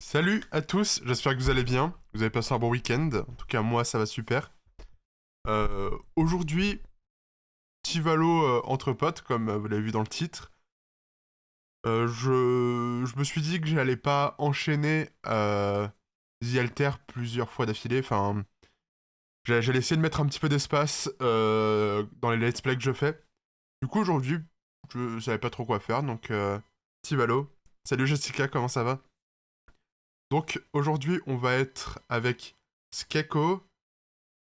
Salut à tous, j'espère que vous allez bien, vous avez passé un bon week-end, en tout cas moi ça va super. Aujourd'hui, petit valo entre potes, comme vous l'avez vu dans le titre. Je me suis dit que j'allais pas enchaîner The Alter plusieurs fois d'affilée, enfin... J'allais essayer de mettre un petit peu d'espace dans les let's play que je fais. Du coup aujourd'hui, je savais pas trop quoi faire, donc petit valo. Salut Jessica, comment ça va? Donc aujourd'hui, on va être avec Skeko,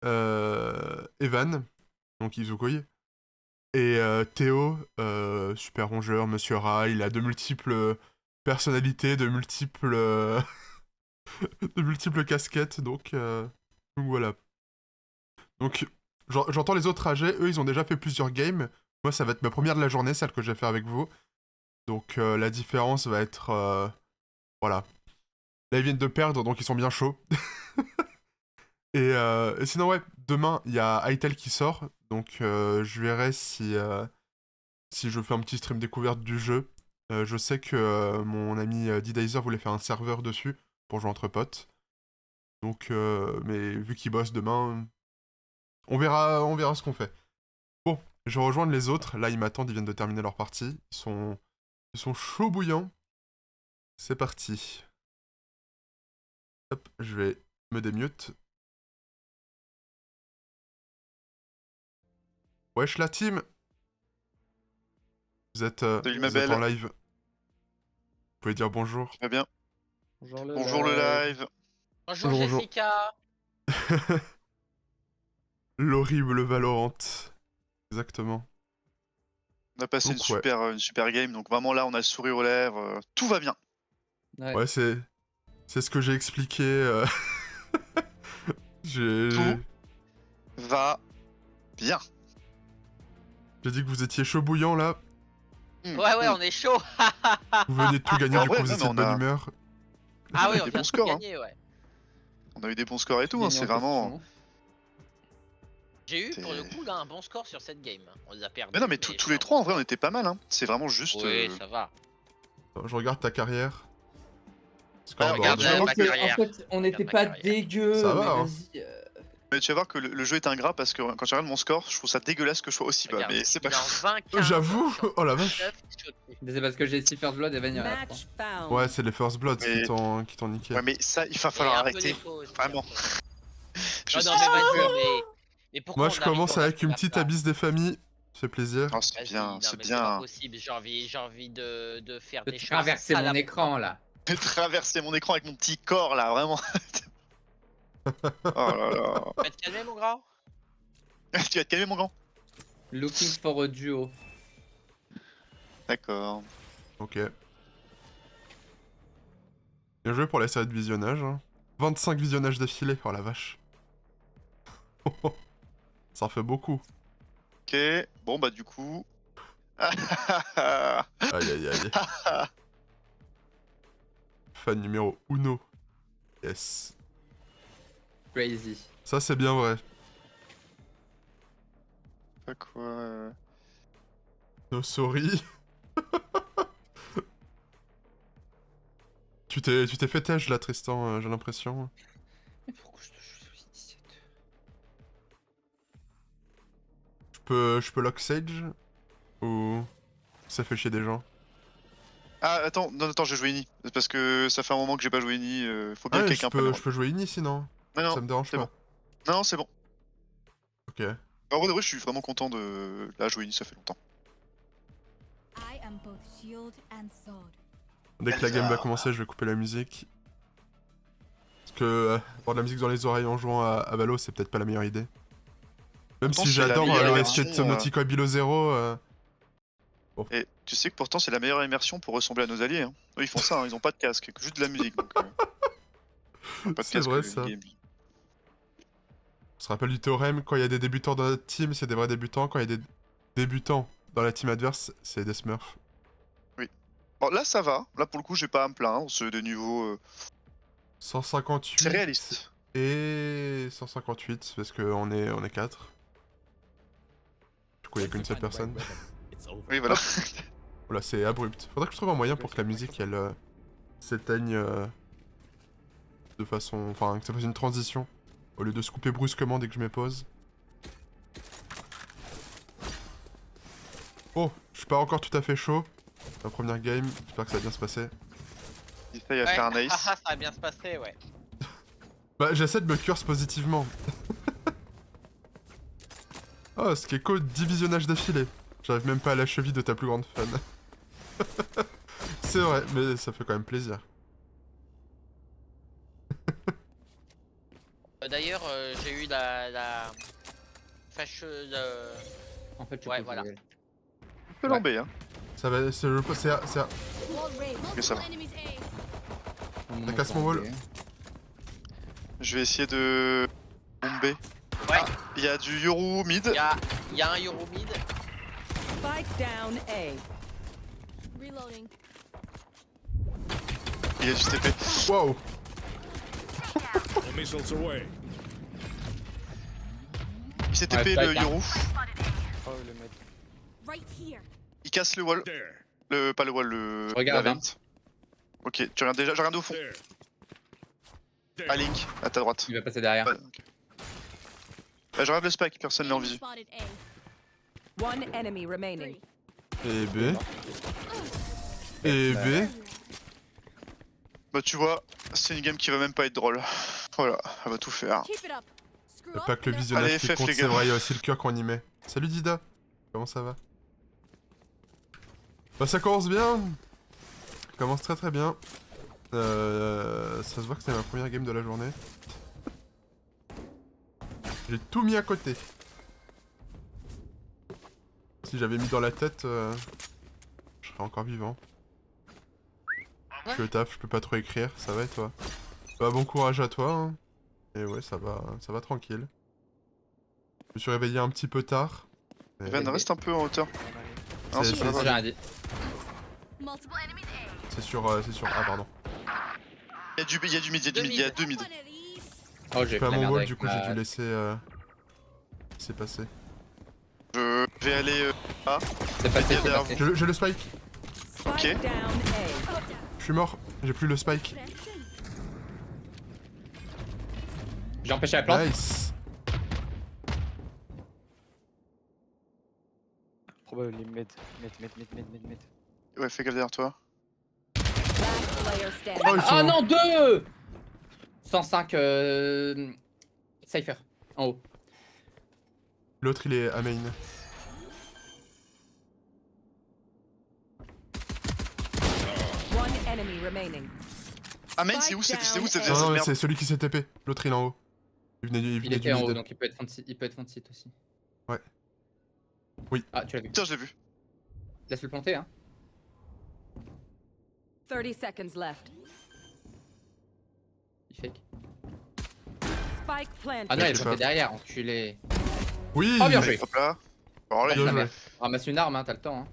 Evan, donc Izukoi, et Théo, super rongeur, Monsieur Rat. Il a de multiples personnalités, de multiples, de multiples casquettes, donc voilà. Donc j'entends les autres âgés, eux ils ont déjà fait plusieurs games. Moi ça va être ma première de la journée, celle que j'ai fait avec vous. Donc la différence va être... voilà. Là ils viennent de perdre, donc ils sont bien chauds. Et sinon, ouais, demain, il y a Hytel qui sort, donc je verrai si je fais un petit stream découverte du jeu. Je sais que mon ami D-Dizer voulait faire un serveur dessus pour jouer entre potes. Donc, mais vu qu'il bosse demain, on verra ce qu'on fait. Bon, je vais rejoindre les autres. Là, ils m'attendent, ils viennent de terminer leur partie. Ils sont chauds bouillants. C'est parti. Hop, je vais me démute. Wesh la team! Vous êtes, Salut ma vous êtes en belle, live. Vous pouvez dire bonjour. tu vas bien? Bonjour le Bonjour le live. live. Bonjour Bonjour, bonjour. Jessica. L'horrible Valorant. Exactement. On a passé Donc, ouais. une super game, donc vraiment là on a le sourire aux lèvres, tout va bien. Ouais, c'est ce que j'ai expliqué. J'ai Tout va bien. j'ai dit que vous étiez chaud bouillant là. Ouais, on est chaud. Vous venez de tout gagner, En du coup vrai, vous non, étiez mais de bonne humeur. Ah oui, des on bons vient de scores, hein. gagner, ouais. On a eu des bons scores et tout, hein, Gagné c'est en vraiment... question. J'ai eu C'est- pour le coup là un bon score sur cette game. On les a perdus. Mais non mais tous c'est les un trois bon en vrai on score. était pas mal, hein. C'est vraiment juste... Oui, ça va. Je regarde ta carrière. Ah, regarde, tu vas ma voir En que... carrière. fait, on n'était ma pas carrière. dégueu, Ça mais va, hein. vas-y. Mais tu vas voir que le jeu est ingrat parce que quand je regarde mon score, je trouve ça dégueulasse que je sois aussi bas, Regarde, mais c'est pas il est en grave. 20 15 J'avoue. sur Oh la vache. 19, je suis au-dessus. Mais c'est parce que j'ai essayé First Blood et Vania à la fin. Match found. Ouais, c'est les First Bloods Mais- qui t'ont niqué. Ouais mais ça, il va Et falloir un peu arrêter. les faux aussi, Vraiment. un peu. Je Oh suis non mais vas-y, sûr. mais pourquoi Moi on je arrive commence en avec une faire petite ça abysse des familles. Ça fait plaisir. Oh, c'est Vas-y, bien, non, c'est mais c'est pas bien. possible, j'ai envie de faire De des choses. traverser à mon la- écran là. De traverser mon écran avec mon petit corps là, vraiment. Oh là là. Tu vas te calmer mon grand. Tu vas te calmer mon grand. Looking for a duo. D'accord. Ok. Bien joué pour la série de visionnage. Hein. 25 visionnages d'affilée, oh la vache. Ça en fait beaucoup. Ok, bon bah du coup... Aïe aïe aïe. Fan numéro uno. Yes. Crazy. Ça c'est bien vrai. Pas quoi... No sorry. Tu t'es fait têche là Tristan, j'ai l'impression. Mais pourquoi je te joue sur l'initiateur? Je peux lock Sage? Ou ça fait chier des gens? Ah attends, non attends, j'ai joué Ini. C'est parce que ça fait un moment que j'ai pas joué Ini, faut bien que Ah, quelqu'un prenne le je peux jouer Ini sinon. Non, non, Ça me dérange c'est pas. bon. Non, c'est bon. Ok. En vrai, de vrai, je suis vraiment content de... Là, jouer Ini, ça fait longtemps. I am both shield and sword. Dès que la game va commencer, je vais couper la musique. Parce que avoir de la musique dans les oreilles en jouant à Valo, c'est peut-être pas la meilleure idée. Même Pourtant, si c'est la j'adore meilleure l'OST de version, Subnautica Below Zero. Et tu sais que pourtant, c'est la meilleure immersion pour ressembler à nos alliés. Hein. Eux, ils font ça, hein, ils ont pas de casque, que juste de la musique. Donc, pas de C'est casque, vrai ça. in-game. On se rappelle du théorème, quand il y a des débutants dans notre team, c'est des vrais débutants. Quand il y a des débutants dans la team adverse, c'est des smurfs. Bon, là, ça va. Là, pour le coup, j'ai pas à me plaindre. C'est des niveaux... 158 C'est réaliste. et 158 parce qu'on est 4. Du coup, il y a qu'une seule personne. Oui, voilà. Voilà, c'est abrupt. Faudrait que je trouve un moyen pour que la musique elle s'éteigne De façon... Enfin, que ça fasse une transition. Au lieu de se couper brusquement dès que je me pose. Oh, je suis pas encore tout à fait chaud. La première game, j'espère que ça va bien se passer. Il essaye à Ouais, faire un ace. ça va bien se passer, ouais. Bah, j'essaie de me curse positivement. Oh, ce qui est cool, 10 visionnages d'affilée. J'arrive même pas à la cheville de ta plus grande fan. C'est vrai, mais ça fait quand même plaisir. D'ailleurs, j'ai eu la fâcheuse. En fait, je Ouais, peux voilà. jouer. On peut l'embêter, hein. Ça va, c'est le... c'est... Wall raised. Ok, ça va. Enemies A. On T'as monte casse mon en wall. B. Je vais essayer de bomber. Ouais, Il y a du Yoru mid. il y a un Euro mid. Spike down A. Reloading. Il y a du TP. Wow. Missiles away. Il s'est Ouais, TP spike, le hein. Yoru. Right here. Il casse le wall. There. Pas le wall, le. Regarde, la hein. vente. Ok, tu regardes déjà. Je regarde au fond. There. There. À Link, à ta droite. Il va passer derrière. Ouais, ok. Je regarde le spike, personne l'a en Enemy visu. spotted A. One enemy remaining. Three. Et B. Et B. Bah tu vois, c'est une game qui va même pas être drôle. Voilà, elle va tout faire. Keep it up. Screw Y'a up. pas que le they're visionnage Allez, qui FF, compte, les c'est gars. vrai, il y a aussi le cœur qu'on y met. Salut Dida. Comment ça va? Bah ça commence bien. Ça commence très très bien. Ça se voit que c'est ma première game de la journée. J'ai tout mis à côté. Si j'avais mis dans la tête, je serais encore vivant. Je suis au taf, je peux pas trop écrire, ça va et toi? Bah bon courage à toi, hein. Et ouais, ça va tranquille. Je me suis réveillé un petit peu tard. mais Evan, reste un peu en hauteur. Non, C'est- c'est pas c'est- J'ai grave. rien dit. multiple enemies A. C'est sur... Ah pardon. Il y a du mid, il y a du mid, il y a deux mid. One of these. Oh, j'ai J'ai fait pas la mon merde wall, avec du coup ma- j'ai dû laisser... C'est passé. Je vais aller A. C'est passé, c'est derrière passé. J'ai le spike. Spike Ok. down A. Je suis mort. J'ai plus le spike. J'ai empêché la plante. Nice. Probably mid. Ouais, fais gaffe derrière toi. Last player standing. Oh, ils Ah sont- non, 2 105 Cypher, en haut. L'autre il est à main. One enemy remaining. Ah main, c'est où c'est où cette Non, cette non, merde? c'est celui qui s'est TP. L'autre il est en haut. Il venait Il du était en haut, mid. donc il peut être front seat, aussi. Ouais. Oui. Ah, tu l'as vu. Putain, je l'ai vu. Laisse-le planter, hein. 30 seconds left. Il fake. Spike planted. Ah non, il est sais planté pas. derrière, enculé. Oui. Oh, bien joué. Hop là. Alors là, Passe il y la a... joué. merde. Ramasse une arme, hein, t'as le temps. Hein.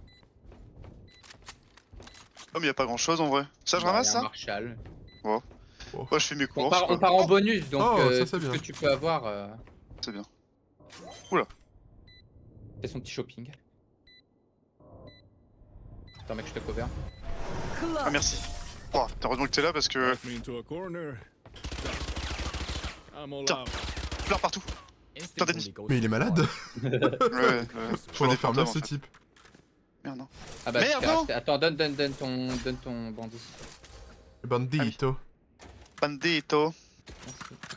Oh, mais y a pas grand chose en vrai. Ça, je Bah, ramasse y a un ça? Marshall. Moi, je fais mes On courses. part, quoi. on part en bonus, donc Oh, ça, c'est tout ce bien. que tu peux avoir, C'est bien. c'est son petit shopping. Attends mec, je te cover. Ah, merci. Oh, t'as heureusement que t'es là parce que. Back me into a corner. I'm all Putain. out. Plein partout. Instantly goes Mais il est to malade. Ouais, Faut en faire fantômes, neuf en ce fait. type. Merde, non. Ah bah Merde, tu t'es non. racheté. Attends, donne ton bandit. Bandito. Bandito.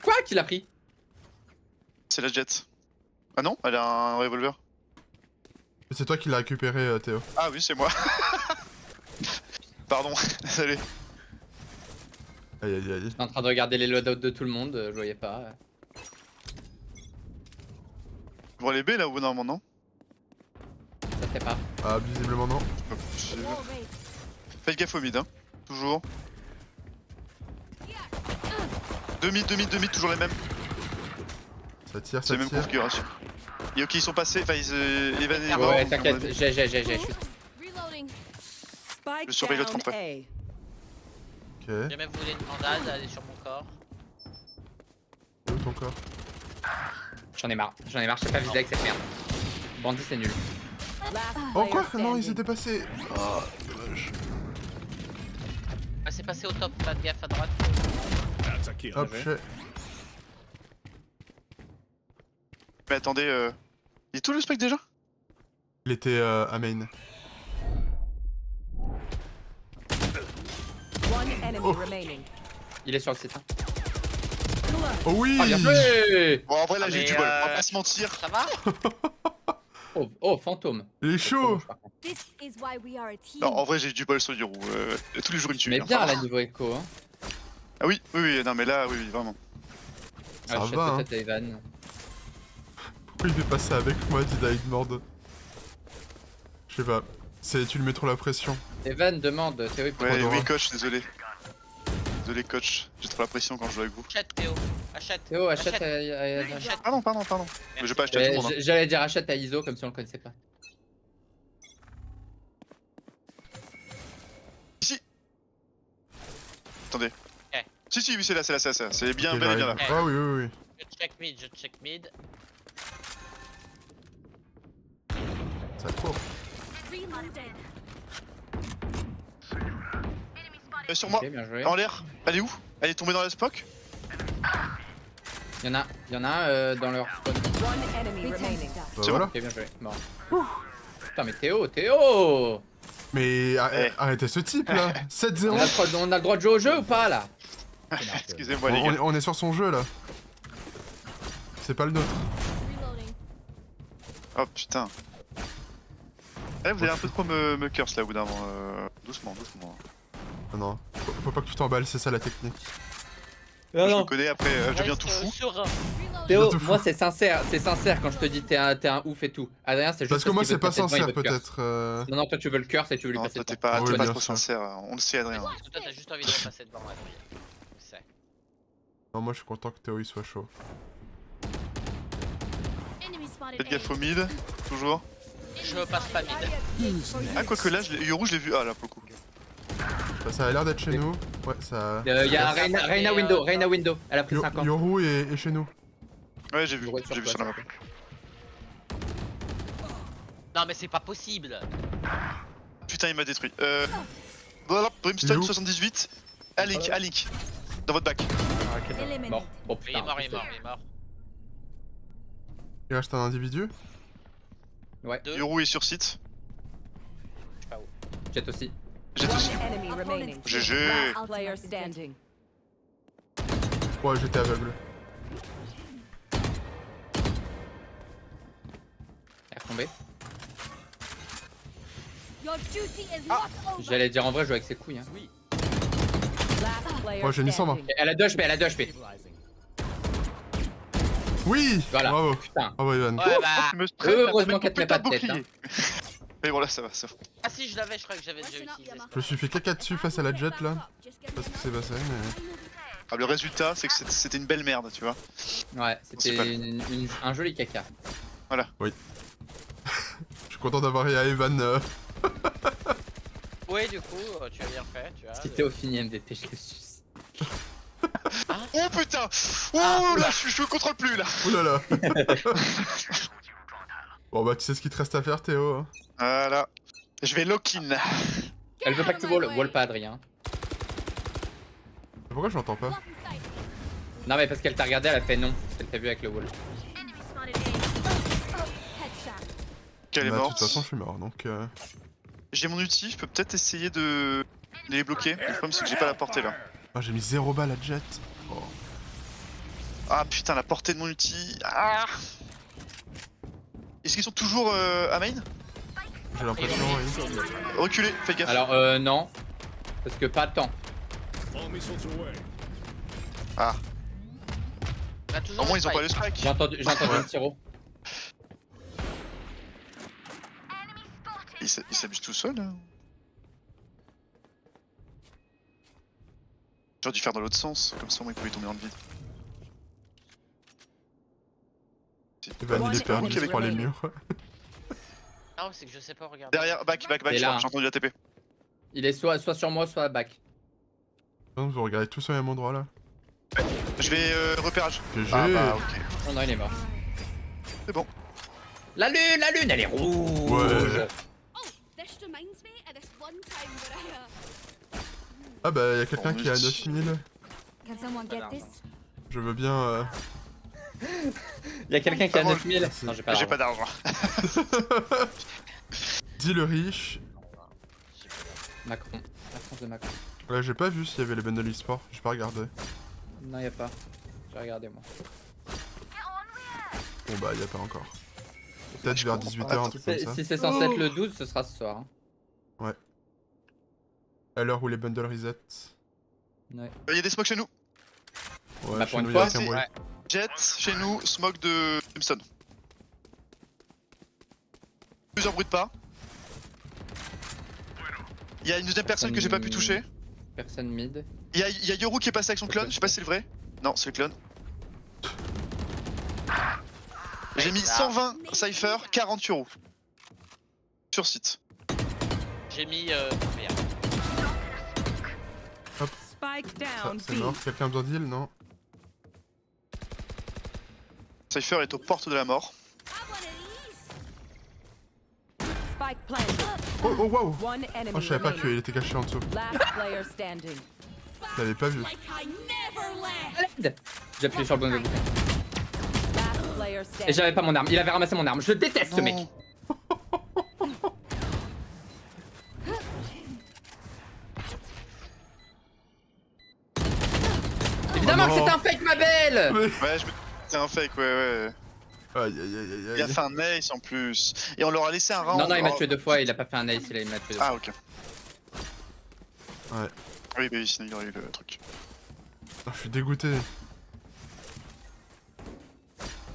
Quoi qu'il a pris? C'est la jet. Ah non, elle a un revolver. C'est toi qui l'as récupéré, Théo. Ah oui, c'est moi. Pardon, désolé. Aïe aïe aïe. J'étais en train de regarder les loadouts de tout le monde, je voyais pas. Je vois les B là ou normalement non? Ça fait pas. Ah, visiblement non. Je- Wall raised. Faites gaffe au mid, hein. Toujours. 2 mid, toujours les mêmes. Ça tire, C'est ça les mêmes tire. configurations. Et ok, ils sont passés. Enfin, Evan et Ouais, Eva, ouais, t'inquiète, à mon avis. j'ai. Reloading. Spike Je surveille l'autre down entrée. A. Ok. Jamais vous voulez une bandade, elle est sur mon corps. Où ton corps? J'en ai marre, je sais pas viser avec cette merde. Bandit c'est nul. Last Oh player quoi? Non, il standing. s'était passé. Oh, dommage. Ah, c'est passé au top, pas de gaffe à droite. That's a kill. Hop, Ouais. chez. Mais attendez, il est tout le spec déjà? Il était à main. One enemy Oh. remaining. Il est sur le site. Hein. Oh oui! Ah, bien joué. Bon, en vrai, là, Ah, j'ai mais, du bol, on va pas se mentir. Ça va? Oh, oh, fantôme. Il est chaud! This is why we are a team. Non, en vrai, j'ai du bol sur Yoru. Tous les jours, il me tue. Mais hein. bien là niveau écho. Hein. Ah oui, oui, oui, non, mais là, oui, oui, vraiment. Ça je sais va, hein. peut-être Evan. Pourquoi il fait pas ça avec moi, dit Daigmord? Je sais pas. Tu lui mets trop la pression. Evan demande, Théo il peut Ouais, Pandora. oui, coach, désolé. Désolé, coach. J'ai trop la pression quand je joue avec vous. Achète Théo. Achète. Théo, achète Achète. Pardon, pardon, pardon. Mais je vais pas acheter à tout le monde. Hein. J'allais dire achète à ISO comme si on le connaissait pas. Ici. Attendez. Eh. Si, si, oui, c'est là, c'est là, c'est là. C'est bien, Ok, bel et bien là. j'arrive. Ah oui, oui, oui. Je check mid, je check mid. Ça court. Reloaded. Sur moi, Ok, bien joué. en l'air. Elle est où? Elle est tombée dans la spock? Il y en a un dans leur spawn. One enemy Return remaining. to dust. Bah C'est voilà. Ok, bien joué. Bon. Putain, mais Théo! Mais Eh. arrêtez ce type là. 7-0. On a le droit de jouer au jeu ou pas là? Excusez-moi, les gars. On est sur son jeu là. C'est pas le nôtre. Reloading. Oh putain. Eh, vous avez un peu de quoi me curse là au bout d'un moment. Doucement, doucement. Ah non. Faut pas que tu t'emballes, c'est ça la technique. Je me connais après, je deviens tout fou. Serein. Reloading. Théo, tout fou. moi c'est sincère quand je te dis t'es un ouf et tout. Adrien, c'est juste Parce que moi qu'il veut c'est pas te passer devant, il sincère veut te curse. peut-être. Non, toi tu veux le curse et tu veux lui Non, passer toi le t'es temps. pas, Oui, t'es pas bien trop sûr. sincère, on le sait, Adrien. Parce que toi t'as juste envie de repasser devant Adrien. On le sait. Non, moi je suis content que Théo il soit chaud. Enemy spotted. Faites gaffe au mid, toujours. Je passe pas mid. Ah, quoique là, Yoru, je l'ai vu. Ah, là, pour le coup. Bah, ça a l'air d'être chez nous. Ouais, ça. Y'a Reina Window, elle a pris 50. Yoru est chez nous. Ouais, j'ai vu, Yoru est j'ai vu sur sur la map. place. Non mais c'est pas possible. Putain, il m'a détruit. Voilà, Il est Brimstone où 78. À Link. Dans votre bac. Eliminated. Bon, oh Il est putain. mort, il est mort, il est mort. Il reste un individu. Ouais, Deux. Yoru est sur site. Jet aussi. J'ai aussi. One enemy remaining. GG. Last player standing. Ouais, j'étais aveugle. Elle est retombée. Your duty is not over. J'allais dire en vrai, jouer avec ses couilles. Hein. Last player Ouais, j'ai mis 120. standing. Elle a 2 HP, elle a 2 HP. Oui. Voilà. Bravo. Putain. Bravo Evan. Ouais bah. Tu me stresses, Heureusement t'as même qu'elle te met putain pas de tête, bouclier. Mais voilà, ça va, ça va. Ah si, je l'avais, je crois que j'avais déjà utilisé. ça. Je me suis fait caca dessus face à la jet là. Je sais pas ce qui s'est passé, mais. Ah, le résultat, c'est que c'était une belle merde, tu vois. Ouais, C'est pas- c'était un joli caca. Je suis content d'avoir eu à Evan. Oui, du coup, tu as bien fait, tu vois. Si Théo finit MVP, je le suce. Oh putain. Oh là, je contrôle plus là. Oulala. Bon bah tu sais ce qu'il te reste à faire Théo. Hein. Voilà. Je vais lock-in. Elle veut pas que tu wall pas Adrien. Pourquoi je l'entends pas? Block in sight. Non mais parce qu'elle t'a regardé, elle a fait non. Parce qu'elle t'a vu avec le wall. Enemy spotted A. Headshot. Qu'elle est Bah, de toute morte. façon je suis mort donc. J'ai mon ulti, je peux peut-être essayer de les bloquer. Le problème, c'est que j'ai pas la portée là. Ah, j'ai mis 0 balles à jet. Oh. Ah putain, la portée de mon ulti. Ah. Est-ce qu'ils sont toujours à main? J'ai l'impression, oui. Reculez, faites gaffe. Alors non. Parce que pas de temps. All missiles away. On a toujours Au moins, ils ont pas spike. le strike. J'ai entendu un tiro. Ils s'amusent tout seuls. Hein. J'aurais dû faire dans l'autre sens, comme ça au moins ils pouvaient tomber dans le vide. Evan il est perdu, Ok, je mais- prends les murs. Non, c'est que je sais pas regarder. Derrière, back, Et je crois, là. j'ai entendu la TP. Il est soit sur moi, soit back. Non, vous regardez tous au même endroit là. Je vais repérage. GG. Ah bah ok. Oh non, il est mort. C'est bon. La lune, elle est rouge. Ouais. This reminds me of this one time where I Ah bah y'a quelqu'un Bon, qui a multi. 9000. Can someone get Voilà, this? Je veux bien. Il y a quelqu'un qui a Pardon, 9000. merci. Non, j'ai pas J'ai d'argent. pas d'argent. Dis le riche. Macron. La France de Macron. Ouais, j'ai pas vu s'il y avait les bundles e-sport, j'ai pas regardé. Non, y a pas. J'ai regardé moi. Bon bah, y a pas encore. Peut-être vers 18h, un truc comme ça. Si c'est censé être le 12, ce sera ce soir. Hein. À l'heure où les bundles reset. Ouais. Il y a des smokes chez nous. Ouais, Bah, chez pour une nous, y a fois, aucun c'est- bruit. ouais. Jet chez nous, smoke de Simpson. Plusieurs bruits de pas. Il y a une deuxième personne que j'ai pas pu toucher. Personne mid. Il y a Yoru qui est passé avec son clone, je sais pas si c'est le vrai. Non, c'est le clone. J'ai mis 120 Cypher, 40 euros. Sur site. J'ai mis. Merde. Spike Ça, down. c'est B. mort, quelqu'un a besoin d'heal, non? Cypher est aux portes de la mort. Spike planted. Oh, oh, wow! One enemy Oh, je savais pas remaining. qu'il était caché en dessous. Last player standing. Je l'avais pas vu. J'ai appuyé sur le bon bouton. Last player Et standing. j'avais pas mon arme. Il avait ramassé mon arme. Je déteste ce mec. Évidemment Oh que non. c'est un fake, ma belle. Ouais, c'est un fake, ouais. Aïe aïe aïe aïe Il a aïe. fait un ace en plus. Et on leur a laissé un round. Non, non, il m'a Oh. tué 2 fois. Il a pas fait un ace. Il m'a tué 2 fois. Ah, ok. Ouais. Oui, bah oui, sinon il y aurait eu le truc. Oh, je suis dégoûté.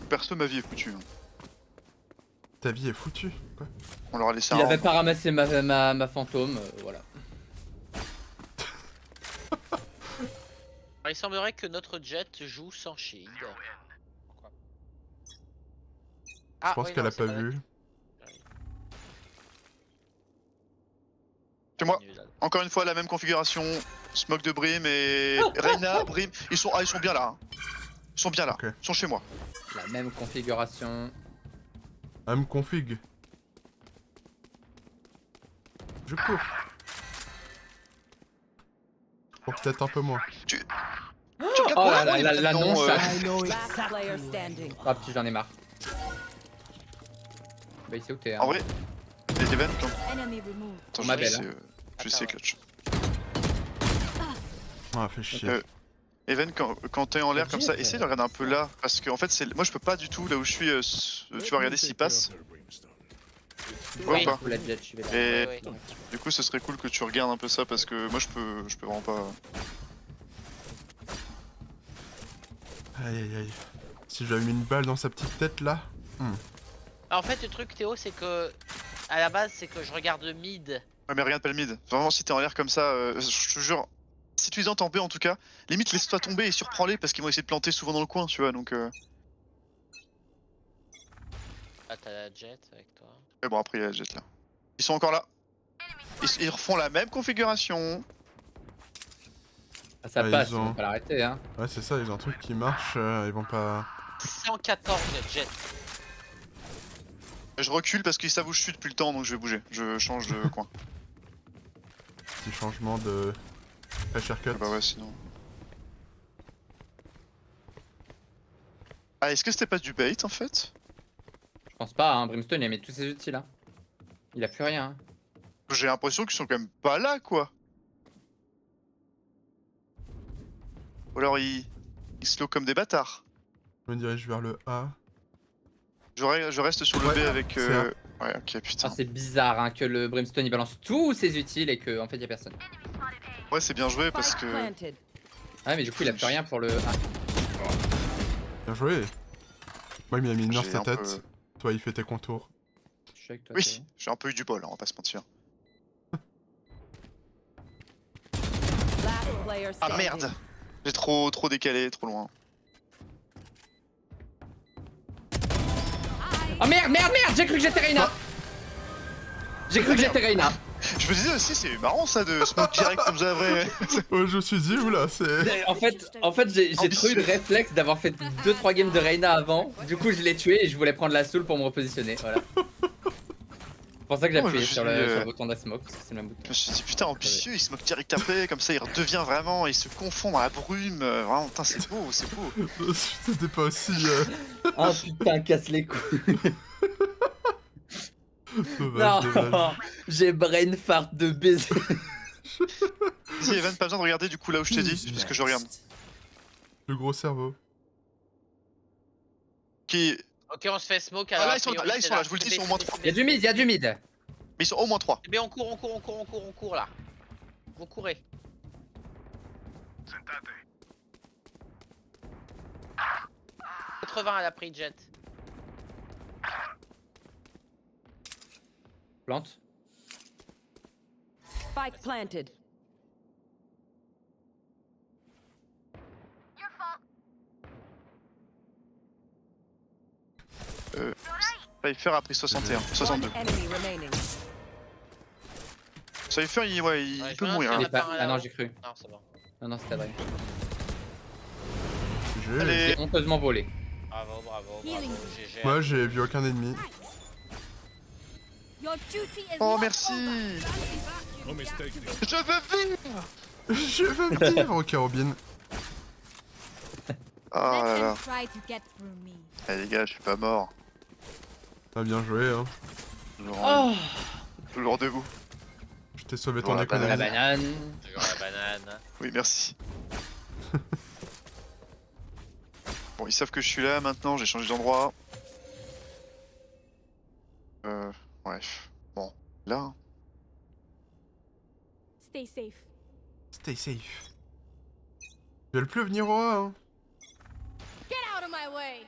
Perso, ma vie est foutue. Hein. Ta vie est foutue. Quoi? On leur a laissé un Il avait round. pas ramassé ma fantôme. Voilà. Il semblerait que notre jet joue sans shield. Pourquoi? Je pense qu'elle a pas c'est vu. C'est moi. Encore une fois, la même configuration. Smoke de Brim et Reyna, Brim. Ils sont bien là. Hein. Ils sont bien là. Ok. Ils sont chez moi. La même configuration. Âme config. Je cours. Pour peut-être un peu moins. Tu regardes Oh pourquoi là il là, y a la pas de nom, nonchalance. Last player standing. Ah petit, j'en ai marre. Bah il sait où t'es. Hein. En vrai, les events quand. Enemy removed. Attends, Ma je belle, vais hein. essayer, je vais essayer clutch. Ah, fait chier. Even, quand t'es en l'air comme ça, Jet, essaye de regarder un peu là. Parce qu'en fait, moi je peux pas du tout là où je suis. Tu vas regarder s'il passe. Ouais, ou pas. Faut la jet, je vais là. Et Ouais, ouais. du coup, ce serait cool que tu regardes un peu ça parce que moi je peux vraiment pas. Aïe aïe aïe. Si j'avais mis une balle dans sa petite tête là. En fait, le truc, Théo, c'est que. À la base, c'est que je regarde le mid. Ouais, mais regarde pas le mid. Vraiment, si t'es en l'air comme ça, je te jure. Si tu les entends B en tout cas, limite laisse-toi tomber et surprends-les parce qu'ils vont essayer de planter souvent dans le coin, tu vois. Donc. Ah, t'as la jet avec toi. Mais bon, après il y a la jet là. Ils sont encore là. Ils refont la même configuration. Ah, ça Ouais, passe, ils on ont- va pas l'arrêter hein. Ouais, c'est ça, ils ont un truc qui marche, ils vont pas. 114 jet. Je recule parce qu'ils savent où je suis depuis le temps donc je vais bouger. Je change de coin. Petit changement de. Pressure cut. Ah bah ouais, sinon. Ah, est-ce que c'était pas du bait en fait? Je pense pas, hein. Brimstone il a mis tous ses outils là. Il a plus rien. Hein. J'ai l'impression qu'ils sont quand même pas là quoi. Ou alors ils slow comme des bâtards. Je me dirige vers le A. Je reste sur le Ouais, B avec. c'est un. Ouais, ok, putain. Ah, c'est bizarre hein, que le Brimstone il balance tous ses utiles et que en fait y a personne. Ouais, c'est bien joué parce Spike que. planted. Ah mais du coup il a plus rien pour le. Ah. Bien joué. Moi, il m'a mis une nerf J'ai sa un tête. peu- Ah, Toi, il fait tes contours. Je suis avec toi. Oui, j'ai un peu eu du bol, hein, on va pas se mentir. Last player Ah standing. merde! J'ai trop décalé, trop loin. Oh merde, j'ai cru que j'étais Reyna. J'ai cru que j'étais Reyna. Je me disais aussi, c'est marrant ça de smoke direct comme ça, vrai. Ouais, je me suis dit, oula, c'est. En fait j'ai trop eu le réflexe d'avoir fait 2-3 games de Reyna avant. Du coup je l'ai tué et je voulais prendre la soul pour me repositionner. Voilà. pour ça que j'ai Oh, je me appuyé suis sur dit, le bouton de smoke, parce que c'est le même bouton. Je me suis dit putain ambitieux, il se moque direct après, comme ça il redevient vraiment, il se confond dans la brume, vraiment putain c'est beau, c'est beau. C'était pas aussi Ah putain, casse les couilles. dommage, Non, dommage. j'ai brain fart de baiser. Vas-y Evan, pas besoin de regarder du coup là où je t'ai dit, parce que je regarde. Le gros cerveau. Qui... Ok, on se fait smoke. Ah, alors, là a ils sont priori, là, ils c'est sont là, je vous le dis, ils sont au moins 3. Y'a du mid, y'a du mid. Mais ils sont au moins 3. Mais on court là. Vous courez. « 80 elle a pris jet. Plante. Spike planted. Cypher a pris 61, 62. One enemy remaining. Cypher il, ouais, il Ouais, peut je mourir. pense Hein. qu'il y en a Ah non, j'ai cru. Non, c'est bon. Non, c'était vrai. GG. Allez. J'ai honteusement volé. Bravo, bravo, Healing. bravo. GG. Moi j'ai vu aucun ennemi. Your duty is Oh not merci. over. No mistake. Je veux vivre. Je veux vivre. Ok Robin. Oh là Let là. them try to get through me. Eh les gars, je suis pas mort. Ah bien joué hein. Oh, Toujours debout. Je t'ai sauvé ton Voilà, la économie. banane. Toujours la banane. Oui merci. Bon ils savent que je suis là maintenant, j'ai changé d'endroit. Bref. Bon, là. Hein. Stay safe. Stay safe. Ils veulent plus venir au A hein. Get out of my way.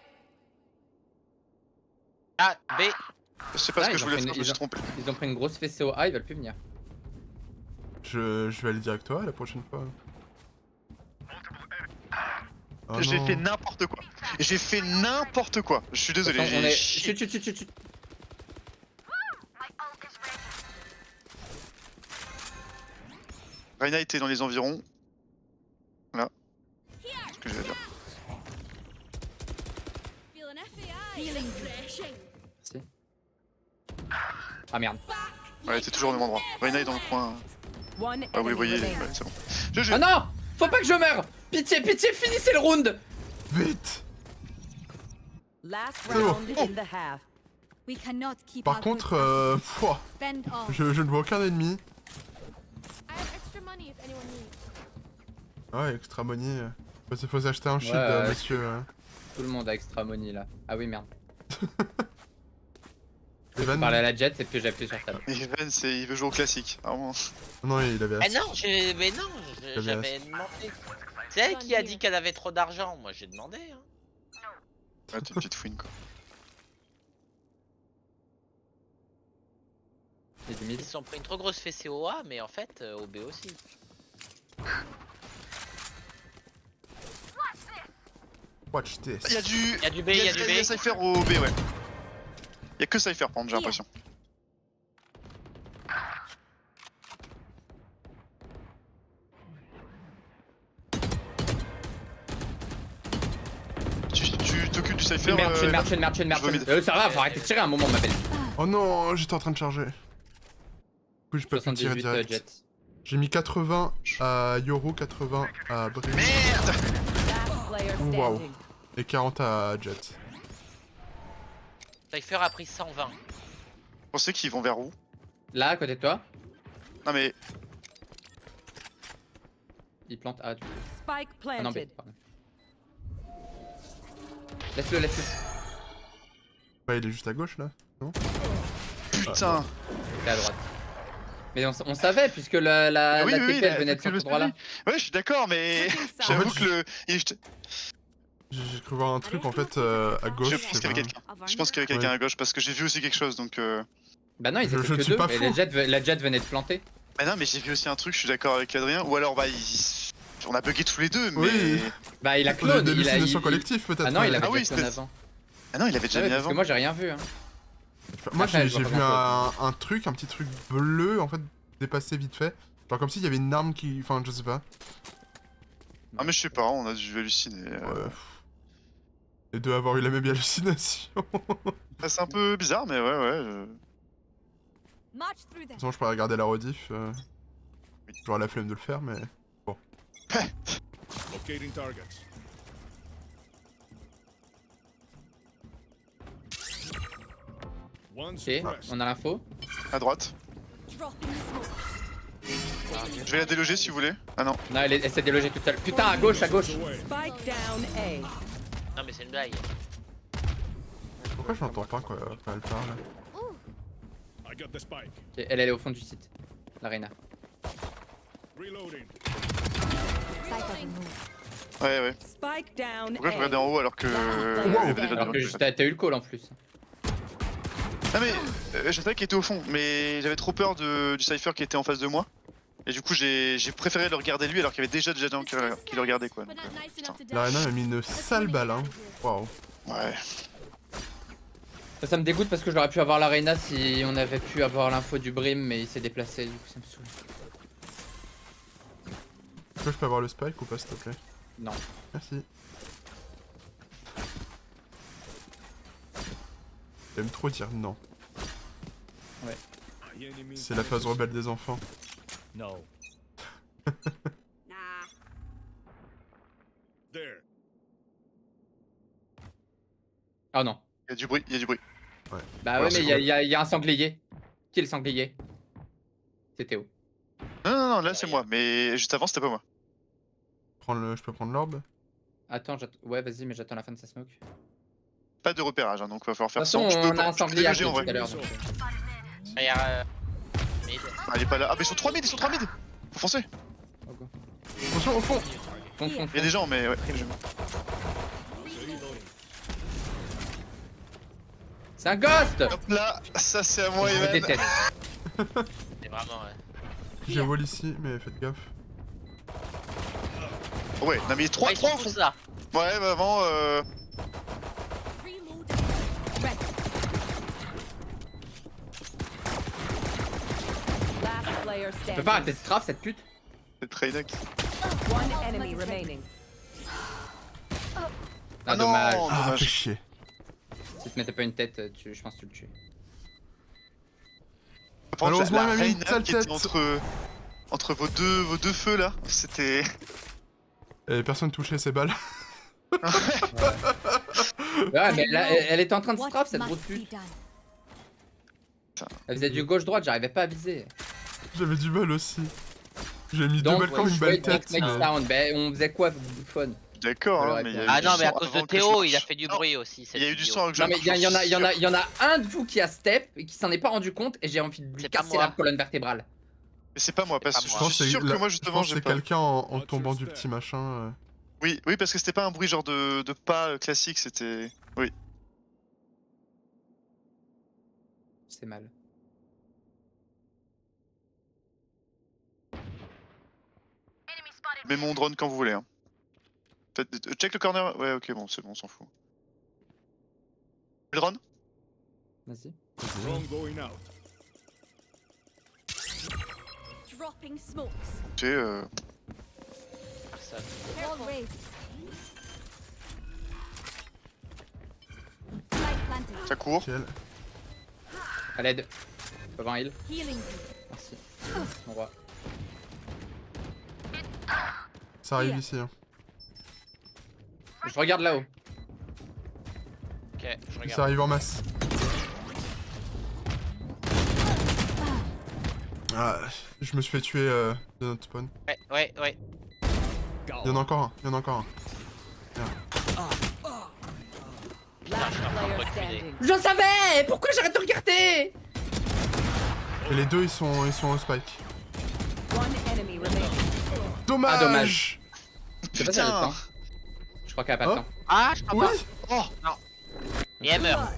Ah, B. Je sais pas Ah, ce que ils je ont voulais fait faire, une- je me suis trompé. Ils ont pris une grosse fessée au A, ils veulent plus venir. Je vais aller direct au A la prochaine fois. Oh J'ai non. fait n'importe quoi. J'ai fait n'importe quoi. Je suis désolé, Attention, on j'ai est... chié. Chut, chut, chut, chut, chut. Reyna était dans les environs. Là. C'est ce que j'allais dire. Feel an FAI. Healing. Si. Ah merde. Ouais, elle était toujours au même endroit. Reyna est dans le coin. One Ah, vous les enemy voyez, remaining. ouais, c'est bon. GG. Ah non, faut pas que je meure. Pitié, pitié, finissez le round. Vite. Last C'est bon. round in the half. We cannot keep Par our contre, good pouah, spend all. je ne vois aucun ennemi. I have extra money if anyone needs. Ouais, extra money. Faut s'acheter un shield, Ouais, monsieur. Tout le monde a extra money là. Ah oui, merde. Evan. Parler à la jet et puis j'ai appuyé sur table. Evan, il veut jouer au classique. Vraiment. Non, il avait Ah assez. non, mais non, j'avais demandé. C'est elle qui a dit qu'elle avait trop d'argent. Moi j'ai demandé. Hein. Ouais, t'es une petite fouine quoi. Et du mid. Ils se sont pris une trop grosse fessée au A, mais en fait au B aussi. Watch this. Y'a du. Y'a du B, y'a du Y'a B. Cypher au B, ouais. Y'a que Cypher, par contre, j'ai l'impression. Tu t'occupes du Je suis Cypher une merde, je suis une merde, Evan je suis une merde, je suis une merde. Je veux mid. Ça va, faut arrêter de tirer à un moment, ma belle. Oh non, j'étais en train de charger. Du coup, j'ai pas pu tirer 78 direct. jet. J'ai mis 80 à Yoru, 80 à Brim Merde. Last player Wow. standing. et 40 à Jet. Cypher a pris 120. Vous pensez qu'ils vont vers où? Là, à côté de toi, Non mais. il plante A. Du coup. Spike Ah non, B, planted. pardon. Laisse-le, laisse-le. Ouais, il est juste à gauche là. Putain. T'es à droite. Mais on savait, puisque la Oui, la oui, oui, TP elle venait de que je me cet endroit-là. suis dit. Ouais, je suis d'accord, mais. Ça. J'avoue En fait, que le. J'ai cru voir un truc en fait à gauche. Je je pense sais qu'il y avait pas. quelqu'un. Je pense qu'il y avait quelqu'un à gauche parce que j'ai vu aussi quelque chose donc. Bah non, ils Je étaient ne que suis deux, pas et fou. la jet venait de planter. Bah non, mais j'ai vu aussi un truc, je suis d'accord avec Adrien. Ou alors, bah, on a bugué tous les deux, mais. Oui. Bah il a Des clone, il a... hallucinations collectives peut-être. Ah non, il ouais. avait Ah oui, déjà clone c'était- avant. Ah non, il avait déjà Ah ouais, mis parce avant. que moi j'ai rien vu. Hein. Moi Après, je j'ai vois vu pas un truc, un petit truc bleu en fait dépasser vite fait. Genre comme s'il y avait une arme qui. Enfin, je sais pas. Ah, mais je sais pas, on a dû halluciner. Ouais. Les deux avoir eu la même hallucination. Ah, c'est un peu bizarre, mais ouais, ouais. March through them. Sinon, je pourrais regarder la rediff. J'aurais la flemme de le faire, mais. Locating targets. One Ok, suppressed. on a l'info. À droite. Dropping smoke. Je vais la déloger si vous voulez. Ah non. Non, elle s'est délogée toute seule. Putain, à gauche, à gauche. Away. Spike down A. Non, mais c'est une blague. Pourquoi je l'entends pas quand elle parle? Ooh. I got the spike. Ok, elle est au fond du site. L'Arena. Reloading. Reloading. Ouais, ouais. Spike down Pourquoi je A. regardais en haut alors que. Wow. il y avait déjà Alors deux que mecs. t'as eu le call en plus. Ah mais je savais qu'il était au fond, mais j'avais trop peur du Cypher qui était en face de moi. Et du coup j'ai préféré le regarder lui alors qu'il y avait déjà des gens qui le regardaient quoi. But Donc, not nice enough to die. L'Arena m'a mis une sale balle, hein. Waouh. ouais. Ça me dégoûte parce que j'aurais pu avoir l'Arena si on avait pu avoir l'info du Brim, mais il s'est déplacé, du coup ça me saoule. Est-ce que je peux avoir le spike ou pas, s'il te plaît? Non. Merci. J'aime trop dire non. My enemy C'est la phase rebelle des enfants. No. Nah. There. Oh non. Il y a du bruit, il y a du bruit. Bah Ouais, ouais, c'est mais il y a un sanglier. Qui est le sanglier? C'est Théo. Non, là c'est moi, mais juste avant c'était pas moi. Je peux prendre l'orbe? Attends, ouais, vas-y, mais j'attends la fin de sa smoke. De Pas de repérage, hein, donc va falloir toute faire façon, sans. on a un sanglier à déloger, en tout vrai. à l'heure. So, Regarde. Mid. Ah, il est pas là. Ah, mais ils sont 3 mid, ils sont 3 mid. Faut foncer. Attention, au fond! Fond, fond, Il y a des gens, mais ouais. C'est un ghost! Hop là, ça c'est à moi, Je Evan. déteste. C'est vraiment. J'ai wall ici, mais faites gaffe. Ouais, non mais 3 Ah, ils sont au fond. tous là. Ouais, mais avant. Reloading. Last player Tu peux standing. pas arrêter de strafe cette pute? C'est Reyna qui. One enemy remaining. Ah, dommage. non, Ah, dommage. fais chier. Si tu mettais pas une tête, je pense que tu le tues. Par contre, Malheureusement, la il m'a mis une Reyna sale qui était tête. entre vos deux feux là, c'était. Et personne touchait ses balles. Ouais, mais là, elle était en train de What strafe cette grosse must be pute. done? Elle faisait du gauche-droite, j'arrivais pas à viser. J'avais du mal aussi. J'ai mis deux Donc, balles comme une balle tête. next sound. Ben, on faisait quoi, fun? D'accord, Alors, hein, mais il y a eu Ah du non, mais à sang cause de avant que je Théo, marche. il a fait du Non, bruit aussi. Il y a eu du cette sang vidéo. avec Non, mais il y en a un de vous qui a step et qui s'en est pas rendu compte et j'ai envie de lui C'est pas casser moi. la colonne vertébrale. Mais c'est pas moi, parce pas que moi. Je je pense suis sûr que moi je justement pense que j'ai c'est pas. quelqu'un en tombant du petit machin. Oui, parce que c'était pas un bruit genre de pas classique, c'était. Oui. C'est mal. Mets mon drone quand vous voulez. Hein. Check le corner. Ouais, ok, bon, c'est bon, on s'en fout. Le drone. Vas-y. drone going out. Dropping smokes. Tu sais, Personne. Wall raised. Spike planted. ça court. Quel. À l'aide. Je peux avoir un heal. Healing. Merci. Mon roi. Ça arrive ici. Hein. Je regarde là-haut. Ok, je Ça regarde. arrive en masse. Ah, je me suis fait tuer de notre spawn. Ouais. Il y en a encore un. Il y en a encore un. Last player reculé. standing. Je savais! Pourquoi j'arrête de regarder? Et les deux ils sont au spike. One enemy remaining. Dommage. Ah, dommage. Je sais pas si elle a le Putain. temps. Je crois qu'elle a pas Oh. le temps. Ah, je crois Oui. pas. Oh, Et elle meurt.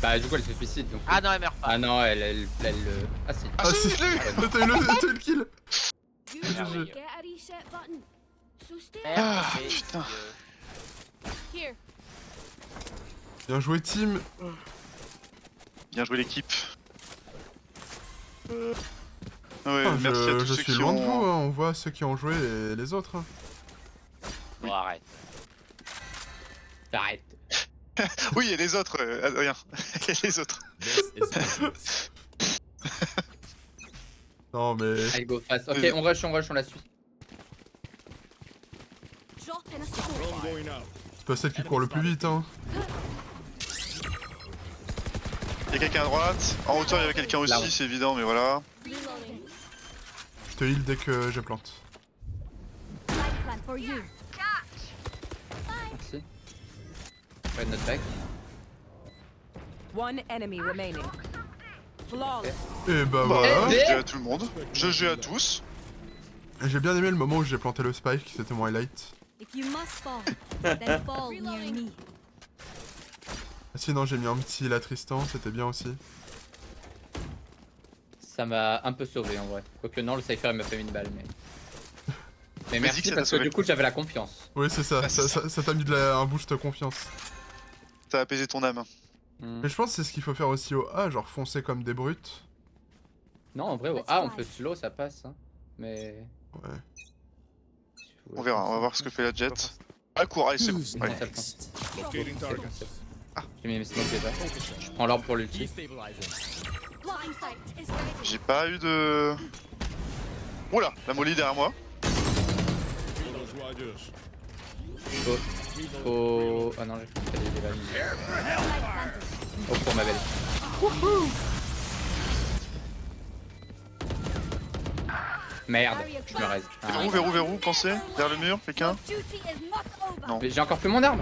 Bah, du coup, elle se suicide donc. Ah non, elle meurt pas. Ah non, elle. Ah si. ah, Ah, si, si. je l'ai eu. T'as eu le kill. You Merveilleux. get a reset button. So stay. Ah, Merde, putain. Here. Bien joué team. Bien joué l'équipe. Ouais, Ah, merci à tous je ceux suis qui loin de ont... vous, hein. On voit ceux qui ont joué et les autres. Hein. Bon, arrête. Arrête. Oui, et les autres, rien. Et les autres. This is business. Non mais... Allez, go fast. Ok, on rush, on la suit. Drop in a smoke. Drone going out. C'est pas celle qui court le plus vite hein. Y'a quelqu'un à droite. En hauteur, il y avait quelqu'un Là, aussi, ouais. c'est évident, mais voilà. Reloading. Je te heal dès que je plante. Light plant for you. Merci. Red notre back. One enemy remaining. Flawless. Et bah Bah, voilà. GG à tout le monde. GG à tous. J'ai bien aimé le moment où j'ai planté le spike, c'était mon highlight. If you must fall, then fall near me. Sinon j'ai mis un petit heal à Tristan, c'était bien aussi. Ça m'a un peu sauvé en vrai. Quoique non, le Cypher il m'a fait une balle, mais. Mais dis merci que ça parce t'a que sauvé. du coup j'avais la confiance. Oui c'est ça, Ah, c'est ça t'a mis un boost confiance. Ça a apaisé ton âme. Hmm. Mais je pense que c'est ce qu'il faut faire aussi au A, genre foncer comme des brutes. Non, en vrai, on peut slow, ça passe. Hein. Mais. Ouais. On verra, on va voir ce que fait la jet. Ah, cours, allez, c'est bon. Comment Allez. ça le fonce? Locating target. J'ai mis mes smokes déjà. Je prends l'orbe pour l'ulti. Blocking sight is ready. J'ai pas eu de. Oula, la molly derrière moi. Those Rogers. Oh. Ah non, j'ai fait des balles. Oh, pour ma belle. Merde, je me raise. Ah. Verrou, pensez. Vers le mur, quelqu'un. Duty is not over. Non. Mais j'ai encore plus mon arme.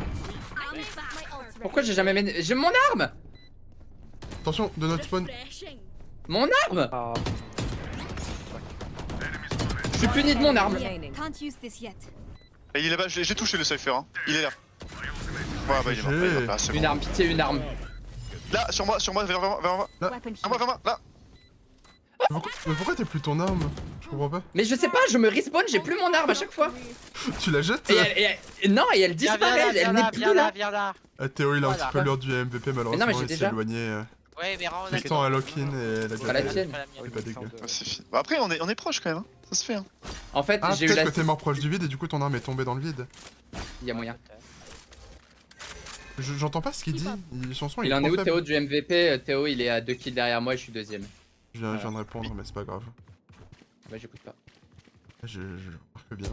I'll make back my ult. Pourquoi j'ai jamais mis. J'ai mon arme. Attention, de notre spawn. Refreshing. Mon arme. Je suis puni de mon arme. Remaining. Can't use this yet. Et il est là-bas, j'ai touché le Cypher. Hein. Il est là. Ouais, bah il est mort. GG. Là, c'est Une bon. arme, pitié, une arme. Là, sur moi, vers moi. Weapon Vers moi, là. Mais pourquoi t'es plus ton arme? Je comprends pas. Mais je sais pas, je me respawn, j'ai plus mon arme à chaque fois. Tu la jettes? Non, et elle Viens disparaît, là, elle viens n'est là, plus viens là, là. viens là. Ah, Théo il a un Voilà. petit peu l'heure du MVP malheureusement, mais j'ai il s'est déjà. éloigné. Ouais, mais rends Tristan a lock-in et la Pas la gueule. tienne. C'est pas dégueu. Ouais, c'est fini. Bah, après, on est proche quand même. Hein. Ça se fait. Hein. En fait, Ah j'ai eu peut-être la. que t'es mort proche du vide et du coup ton arme est tombée dans le vide. Il y a moyen. J'entends pas ce qu'il dit, son son Il est en est trop où faible. Théo du MVP? Théo il est à 2 kills derrière moi et je suis deuxième. Je viens de répondre mais c'est pas grave. Bah j'écoute pas. Je marque bien.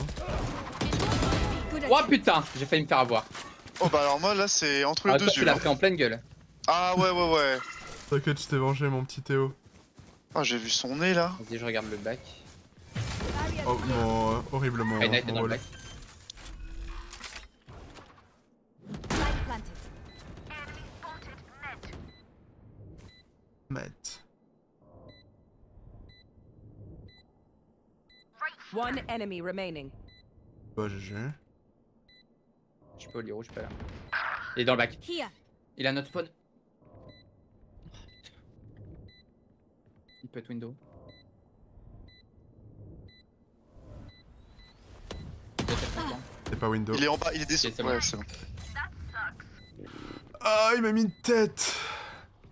Good Oh attempt. putain, j'ai failli me faire avoir. Oh bah alors moi là c'est entre les Ah, deux toi tu yeux. l'as Hein. pris en pleine gueule. Ah ouais. T'inquiète, je t'ai vengé mon petit Théo. Ah j'ai vu son nez là. Vas-y, je regarde le back. Oh non, horriblement. Reyna était dans le rôle. back. Light planted. Matt. One enemy remaining. Bah GG. Je peux au lit rouge, pas là. Il est dans le back. Here. Il a notre spawn. Il peut être window. C'est pas window. Il est en bas, il est dessus. Ok, c'est bon. Ouais, c'est bon. Ah il m'a mis une tête.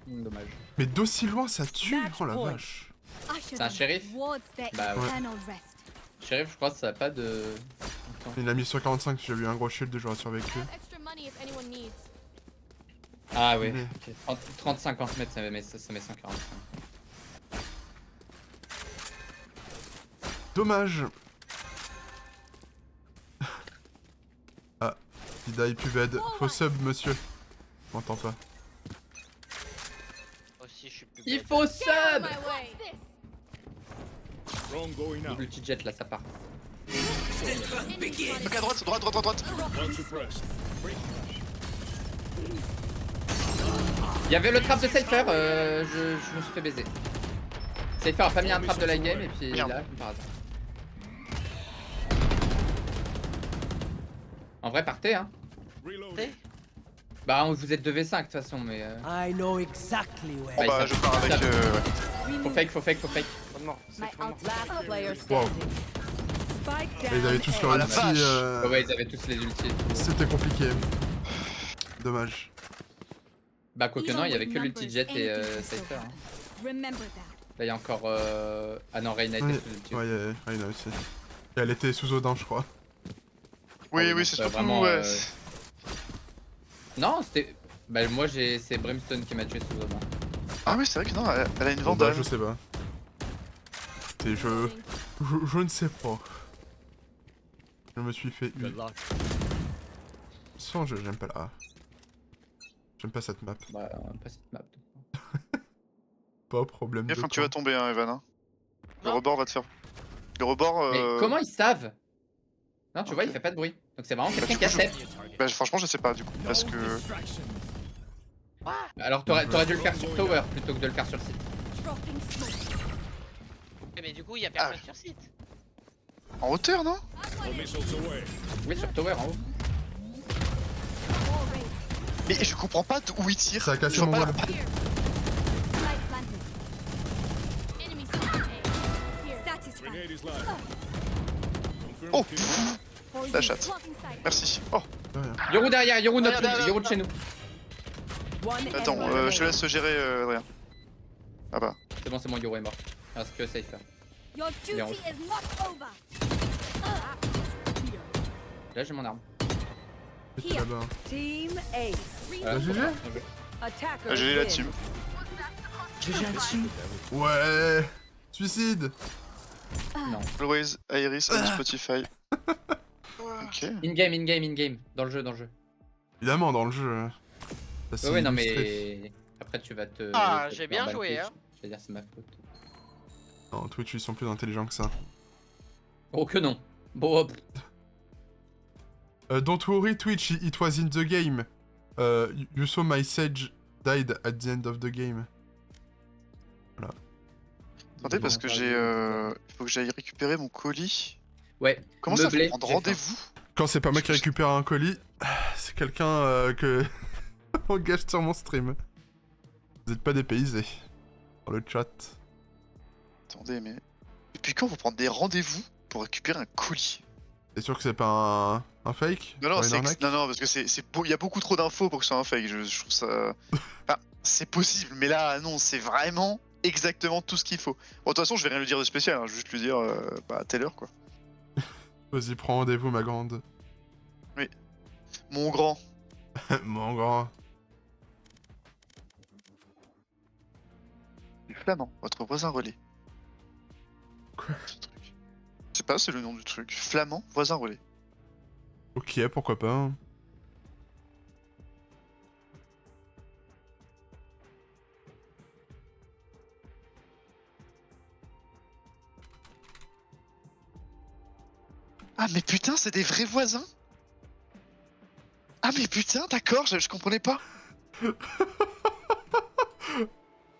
Dommage. Mais d'aussi loin ça tue. Match Oh la point. vache. Usher C'est un them shérif? towards their Bah ouais. eternal rest. Sheriff, je crois que ça a pas de. Attends. Il a mis sur 45, j'ai vu un gros shield, j'aurais survécu. I have extra money if anyone needs. Ah ouais. Mais- Ok. 30-50 mètres, ça met 145. Dommage. Ah, il die pubed. Faux sub monsieur. M'entends pas. Aussi, je suis plus Il bête. faut Get out sub! of my way. This. Drone going out. Double petit jet là, ça part. Ok, à droite. One suppressed. Il y avait le trap de Cypher, je me suis fait baiser. Cypher a pas mis un trap de la game et puis Merde. là, par hasard. En vrai, partez hein. Reloading. Bah, vous êtes 2v5 de toute façon, mais. I know exactly where. Bon Bah, bah il je s'appelle- pars avec. Ouais. Faut fake. My ult. Last player Wow. standing. Spike Et down. ils avaient tous A. leur Oh la ulti. vache. Ouais, ils avaient tous les ultis. C'était compliqué. Dommage. Bah, quoique Even non, il y avait with que l'ulti jet numbers, et anything is so Cypher. bad. Hein. Remember that. Là, il y a encore. Ah non, Reyna était Oui, sous l'ulti. ouais, il y en a aussi. Et elle était sous Odin, je crois. Oui, Ah oui, c'est donc, surtout. vraiment, Ouais. Non, c'était. Bah, moi, c'est Brimstone qui m'a tué sous Odin. Ah oui, c'est vrai que non, elle a une Bon, bah, vandale. je sais pas. Je ne sais pas. Je me suis fait Good luck. sans jeu, j'aime pas la. J'aime pas cette map. Bah, pas cette map. Pas problème de Gaffe quand tu camp. vas tomber, hein, Evan. Hein. Le Non. rebord va te faire. Le rebord. Mais comment ils savent? Non, tu vois, il fait pas de bruit. Donc c'est vraiment quelqu'un du qui a coup, safe. Bah, franchement, je sais pas du coup. Parce que. Alors t'aurais dû le faire sur Tower plutôt que de le faire sur le site. Mais du coup, y a personne sur site. En hauteur, non? All missiles away. Oui, sur Tower en haut. Mais je comprends pas d'où il tire. Ça a cassé Je vois mon pas wall. Here. Light planted. Enemy spotted A. Here. Satisfied. Grenade is live. Confirm Oh kill. pff, For La you. chatte. Blocking sight. Merci. Oh, Yoru derrière, Yoru notre Derrière, truc, Yoru de chez nous. One attends, enemy je remaining. te laisse gérer, Adrien. Ah bah. C'est bon, Yoru est mort. Reste que Cypher. Your duty Yeah. is not over. Là, j'ai mon arme. C'était là-bas. Team Ace. Voilà, GG. bien joué. Attackers J'ai la win. team. Ouais. Suicide. Always Iris on Spotify. Ok. In-game, in-game, in-game. Dans le jeu, dans le jeu. Évidemment, dans le jeu. Ça, c'est Ouais, non, illustré. mais. Après, tu vas te. Ah, te j'ai faire bien ban joué, Twitch. hein. Je vais dire, c'est ma faute. Non, Twitch, ils sont plus intelligents que ça. Oh, que non. Bon, hop. Don't worry, Twitch, it was in the game. You saw my sage died at the end of the game. Attendez, parce que j'ai. Il faut que j'aille récupérer mon colis. Ouais. Comment ça meublé, fait prendre j'ai rendez-vous? Quand c'est pas moi qui récupère un colis, c'est quelqu'un que on gâche sur mon stream. Vous êtes pas dépaysés dans le chat. Attendez, mais. Depuis quand vous prendre des rendez-vous pour récupérer un colis? T'es sûr que c'est pas un fake? Non, non, Pas une c'est arnaque non, non, parce que il y a beaucoup trop d'infos pour que ce soit un fake. Je trouve ça. Enfin, c'est possible, mais là, non, c'est vraiment exactement tout ce qu'il faut. Bon, de toute façon, je vais rien lui dire de spécial, hein, je vais juste lui dire, bah, à telle heure, quoi. Vas-y, prends rendez-vous, ma grande. Mon grand. Mon grand. Du flamand, votre voisin relais. Quoi? Ce truc. Je sais pas, c'est le nom du truc. Flamand, voisin relais. Ok, pourquoi pas. Hein. Ah, mais putain, c'est des vrais voisins? Ah, mais putain, d'accord, je comprenais pas.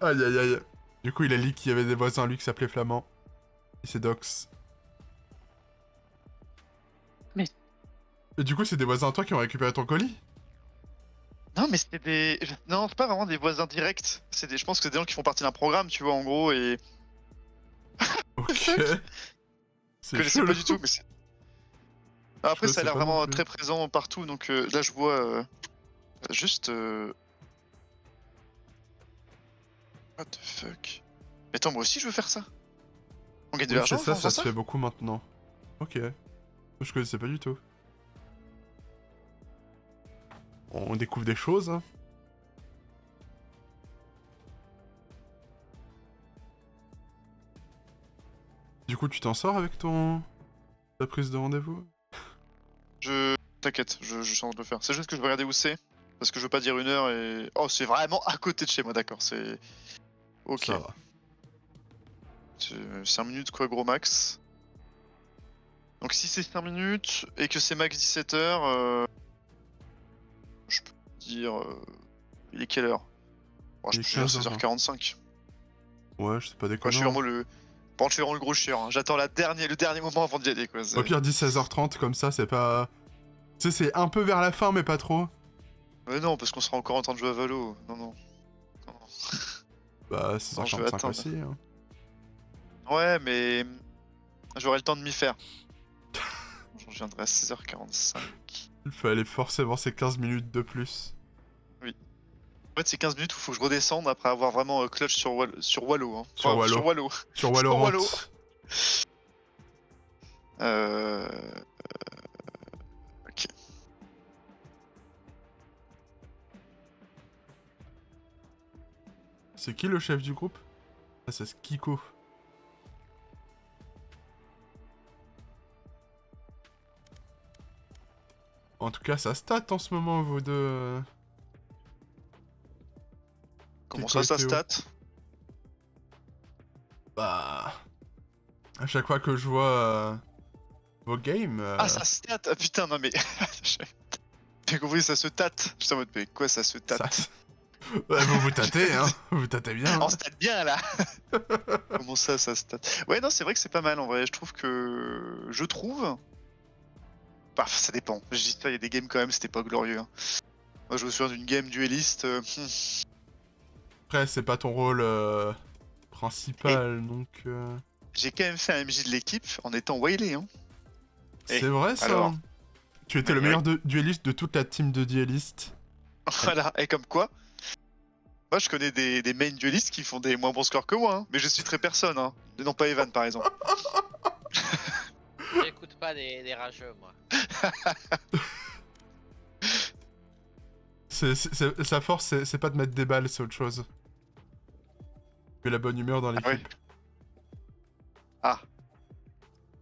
Aïe aïe aïe. Du coup, il a dit qu'il y avait des voisins à lui qui s'appelaient Flamand. Et c'est Dox. Mais- Et du coup, c'est des voisins à toi qui ont récupéré ton colis? Non, mais c'était des. Non, c'est pas vraiment des voisins directs. C'est des. Je pense que c'est des gens qui font partie d'un programme, tu vois, en gros, et. Ok. Je C'est connaissais chelou. pas du tout, mais c'est. Après, Je ça a sais l'air pas non vraiment plus. très présent partout, donc là je vois juste. What the fuck? Mais attends, moi aussi je veux faire ça. On gagne de Oui, l'argent c'est ça, en faisant ça se fait beaucoup maintenant. Ok. Je connaissais pas du tout. On découvre des choses. Hein. Du coup, tu t'en sors avec ta prise de rendez-vous? T'inquiète, je change de faire. C'est juste que je vais regarder où c'est. Parce que je veux pas dire une heure et. Oh, c'est vraiment à côté de chez moi, d'accord, c'est. Ok. Ça va. C'est 5 minutes quoi, gros max. Donc si c'est 5 minutes et que c'est max 17h, je peux dire. Il est quelle heure? Bon, je Il peux est dire 15 heures, 16h45. Ouais, je sais pas Moi, je déconnant. suis vraiment le. Par contre, je suis vraiment le gros chieur. Hein. J'attends le dernier moment avant d'y aller, quoi. Au pire, 16h30, comme ça, c'est pas... Tu sais, c'est un peu vers la fin, mais pas trop. Mais non, parce qu'on sera encore en train de jouer à Valo. Non, non. Non. Bah, Non, je vais 16h45 attendre. aussi. Hein. Ouais, mais. J'aurai le temps de m'y faire. Je reviendrai à 16h45. Il fallait forcément ces 15 minutes de plus. En fait, c'est 15 minutes où il faut que je redescende après avoir vraiment clutch sur Wallo. Hein. Sur Wallo. Sur Wallo. Sur Valorant. Wallo. Ok. C'est qui le chef du groupe? Ah, c'est Kiko. En tout cas, ça stat en ce moment, vos deux. Comment Kiko ça et Théo. stat? Bah. À chaque fois que je vois vos games. Ah, ça stat. Ah putain, non mais. J'ai compris, ça se tâte. Je suis en mode, mais quoi, ça se tâte? ça- Ouais, vous vous tâtez, hein. Vous tâtez bien. On Hein. stat bien là. Comment ça stat? Ouais, non, c'est vrai que c'est pas mal en vrai. Je trouve que. Je trouve. Bah, ça dépend. Je dis ça, il y a des games quand même, c'était pas glorieux. Hein. Moi, je me souviens d'une game dueliste. Après, c'est pas ton rôle principal, donc. J'ai quand même fait un MJ de l'équipe en étant Waylay. Hein. C'est Eh, vrai ça. alors Tu étais le Oui. meilleur dueliste de toute la team de duelistes. Voilà, et comme quoi. Moi, je connais des main duelistes qui font des moins bons scores que moi, hein. Mais je suis très personne, hein. Non, pas Evan par exemple. J'écoute pas des rageux, moi. Sa force, c'est pas de mettre des balles, c'est autre chose. Que la bonne humeur dans l'équipe. ouais. Ah.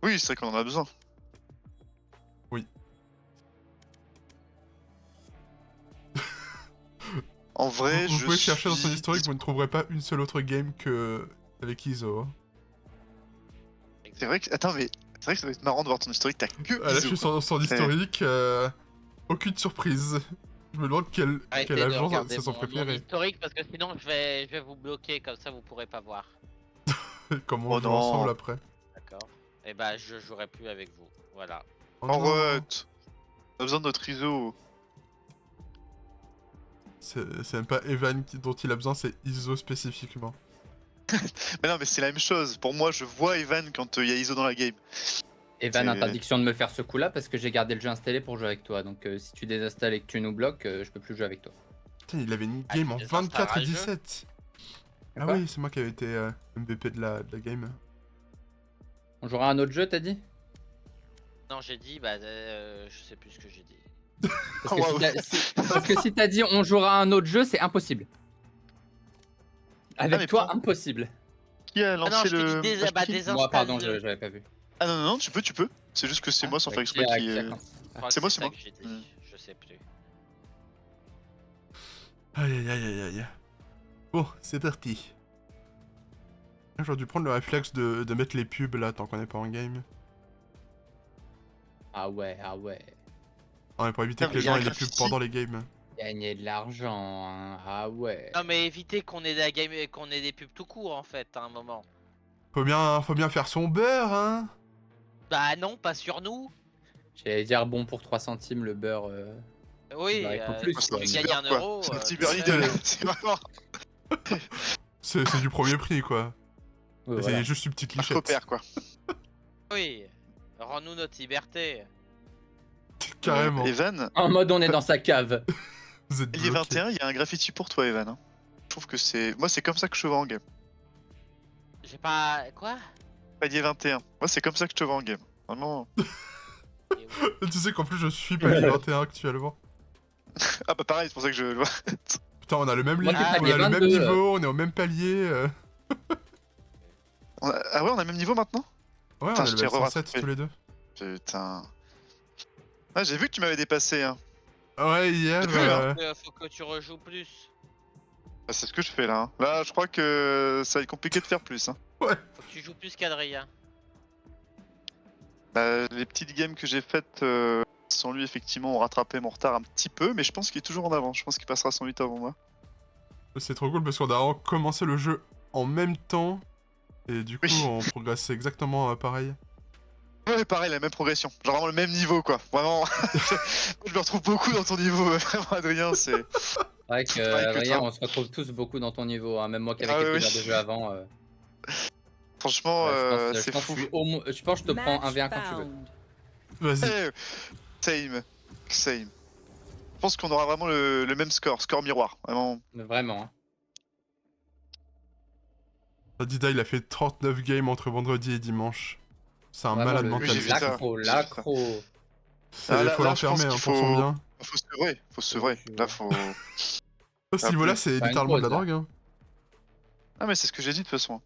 Oui, c'est vrai qu'on en a besoin. Oui. En vrai, Vous je pouvez chercher dans son suis- historique, vous ne trouverez pas une seule autre game que avec Iso. Hein. C'est vrai que. Attends, mais. C'est vrai que ça doit être marrant de voir ton historique, t'as que. Ah, là, je Iso, suis quoi. sur son historique, aucune surprise. Je me demande quelle Arrêtez de agence regarder c'est son mon préféré. historique parce que sinon je vais vous bloquer, comme ça vous pourrez pas voir. Comment Oh on joue non. ensemble après. D'accord. Et bah je jouerai plus avec vous. Voilà. Oh non. Arrête. On a besoin de notre ISO. C'est même pas Evan dont il a besoin, c'est Iso spécifiquement. Mais non, mais c'est la même chose. Pour moi, je vois Evan quand il y a ISO dans la game. Evan, C'est- interdiction de me faire ce coup-là parce que j'ai gardé le jeu installé pour jouer avec toi. Donc si tu désinstalles et que tu nous bloques, je peux plus jouer avec toi. Putain, il avait une Ah, game tu en les installes 24 et à jeu 17. Ah Quoi oui, c'est moi qui avais été MVP de la game. On jouera à un autre jeu, t'as dit? Non, j'ai dit, bah je sais plus ce que j'ai dit. Parce que, Oh, si parce que si t'as dit on jouera à un autre jeu, c'est impossible. Avec mais toi, pas- impossible. Qui a Ah non, lancé je te le. dis Ah, bah, qui- désinstalle. Moi, pardon, j'avais pas vu. Ah non, non, non, tu peux. C'est juste que c'est moi sans faire exprès qui. Je crois que C'est moi, c'est ça moi. que j'ai dit. Mm. Je sais plus. Aïe aïe aïe aïe aïe. Bon, c'est parti. J'aurais dû prendre le réflexe de mettre les pubs là tant qu'on n'est pas en game. Ah ouais, ah ouais. Ouais, pour éviter Non, que les mais y a gens un aient les pubs graffiti. pendant les games. Gagner de l'argent, hein. Ah ouais. Non mais évitez qu'on ait de la game, qu'on ait des pubs tout court en fait à un moment. Faut bien faire son beurre, hein. Bah non, pas sur nous. J'allais dire bon pour 3 centimes le beurre. Oui, Bah, il faut plus, si quoi. tu C'est gagnes un quoi. euro. C'est un petit tu beurre fais- idéal. C'est vraiment. C'est du premier prix quoi. Ouais, C'est voilà. juste une petite Un lichette. repère quoi. Oui, rends-nous notre liberté. Carrément. Evan, En mode on est dans sa cave. Vous êtes il est bloqué. 21, il y a un graffiti pour toi, Evan. Hein. Je trouve que c'est. Moi, c'est comme ça que je te vois en game. J'ai pas. Quoi? Palier 21. Moi, c'est comme ça que je te vois en game. Vraiment. Et oui. Tu sais qu'en plus je suis pas 21 actuellement. Ah bah pareil, c'est pour ça que je le vois. Putain, on a le même, Moi, niveau, c'est on palier a le même 22, niveau, on est au même palier. Ah ouais, on a le même niveau maintenant? Ouais, Putain, on est je t'ai level 107 rattrapé. tous les deux. Putain. Ah, j'ai vu que tu m'avais dépassé. Hein. Ouais, hier. J'ai vu, hein. Faut que tu rejoues plus. Bah, c'est ce que je fais là. Hein. Là, je crois que ça va être compliqué de faire plus. Hein. Faut que tu joues plus qu'Adrien. Bah, les petites games que j'ai faites sans lui, effectivement, ont rattrapé mon retard un petit peu, mais je pense qu'il est toujours en avant. Je pense qu'il passera 108 avant moi. C'est trop cool parce qu'on a commencé le jeu en même temps. Et du coup, Oui. on progresse exactement pareil. Ouais, pareil, la même progression. Genre vraiment le même niveau, quoi. Vraiment. Je me retrouve beaucoup dans ton niveau, vraiment, Adrien. C'est. C'est vrai que Pareil que Adrien, toi. on se retrouve tous beaucoup dans ton niveau. Hein. Même moi qui avais Ah quelques oui, heures oui. de jeu avant. Franchement, c'est fou. Je pense que je te prends un Match V1 quand tu veux. found. Vas-y. Eh, Same. Same. Je pense qu'on aura vraiment le même score. Score miroir. Vraiment. Vraiment. Hein. Dida, il a fait 39 games entre vendredi et dimanche. C'est un Vraiment, malade le- mental. Oui, j'ai vu ça. ça. L'accro, J'ai vu ça. l'accro. Il là, faut là, je l'enfermer pense hein, qu'il pour son faut- bien. Faut se sevrer. Faut se sevrer. Là, faut. À ce niveau-là, c'est Pas une littéralement de la pause, drogue. Hein. Ah mais c'est ce que j'ai dit de toute façon.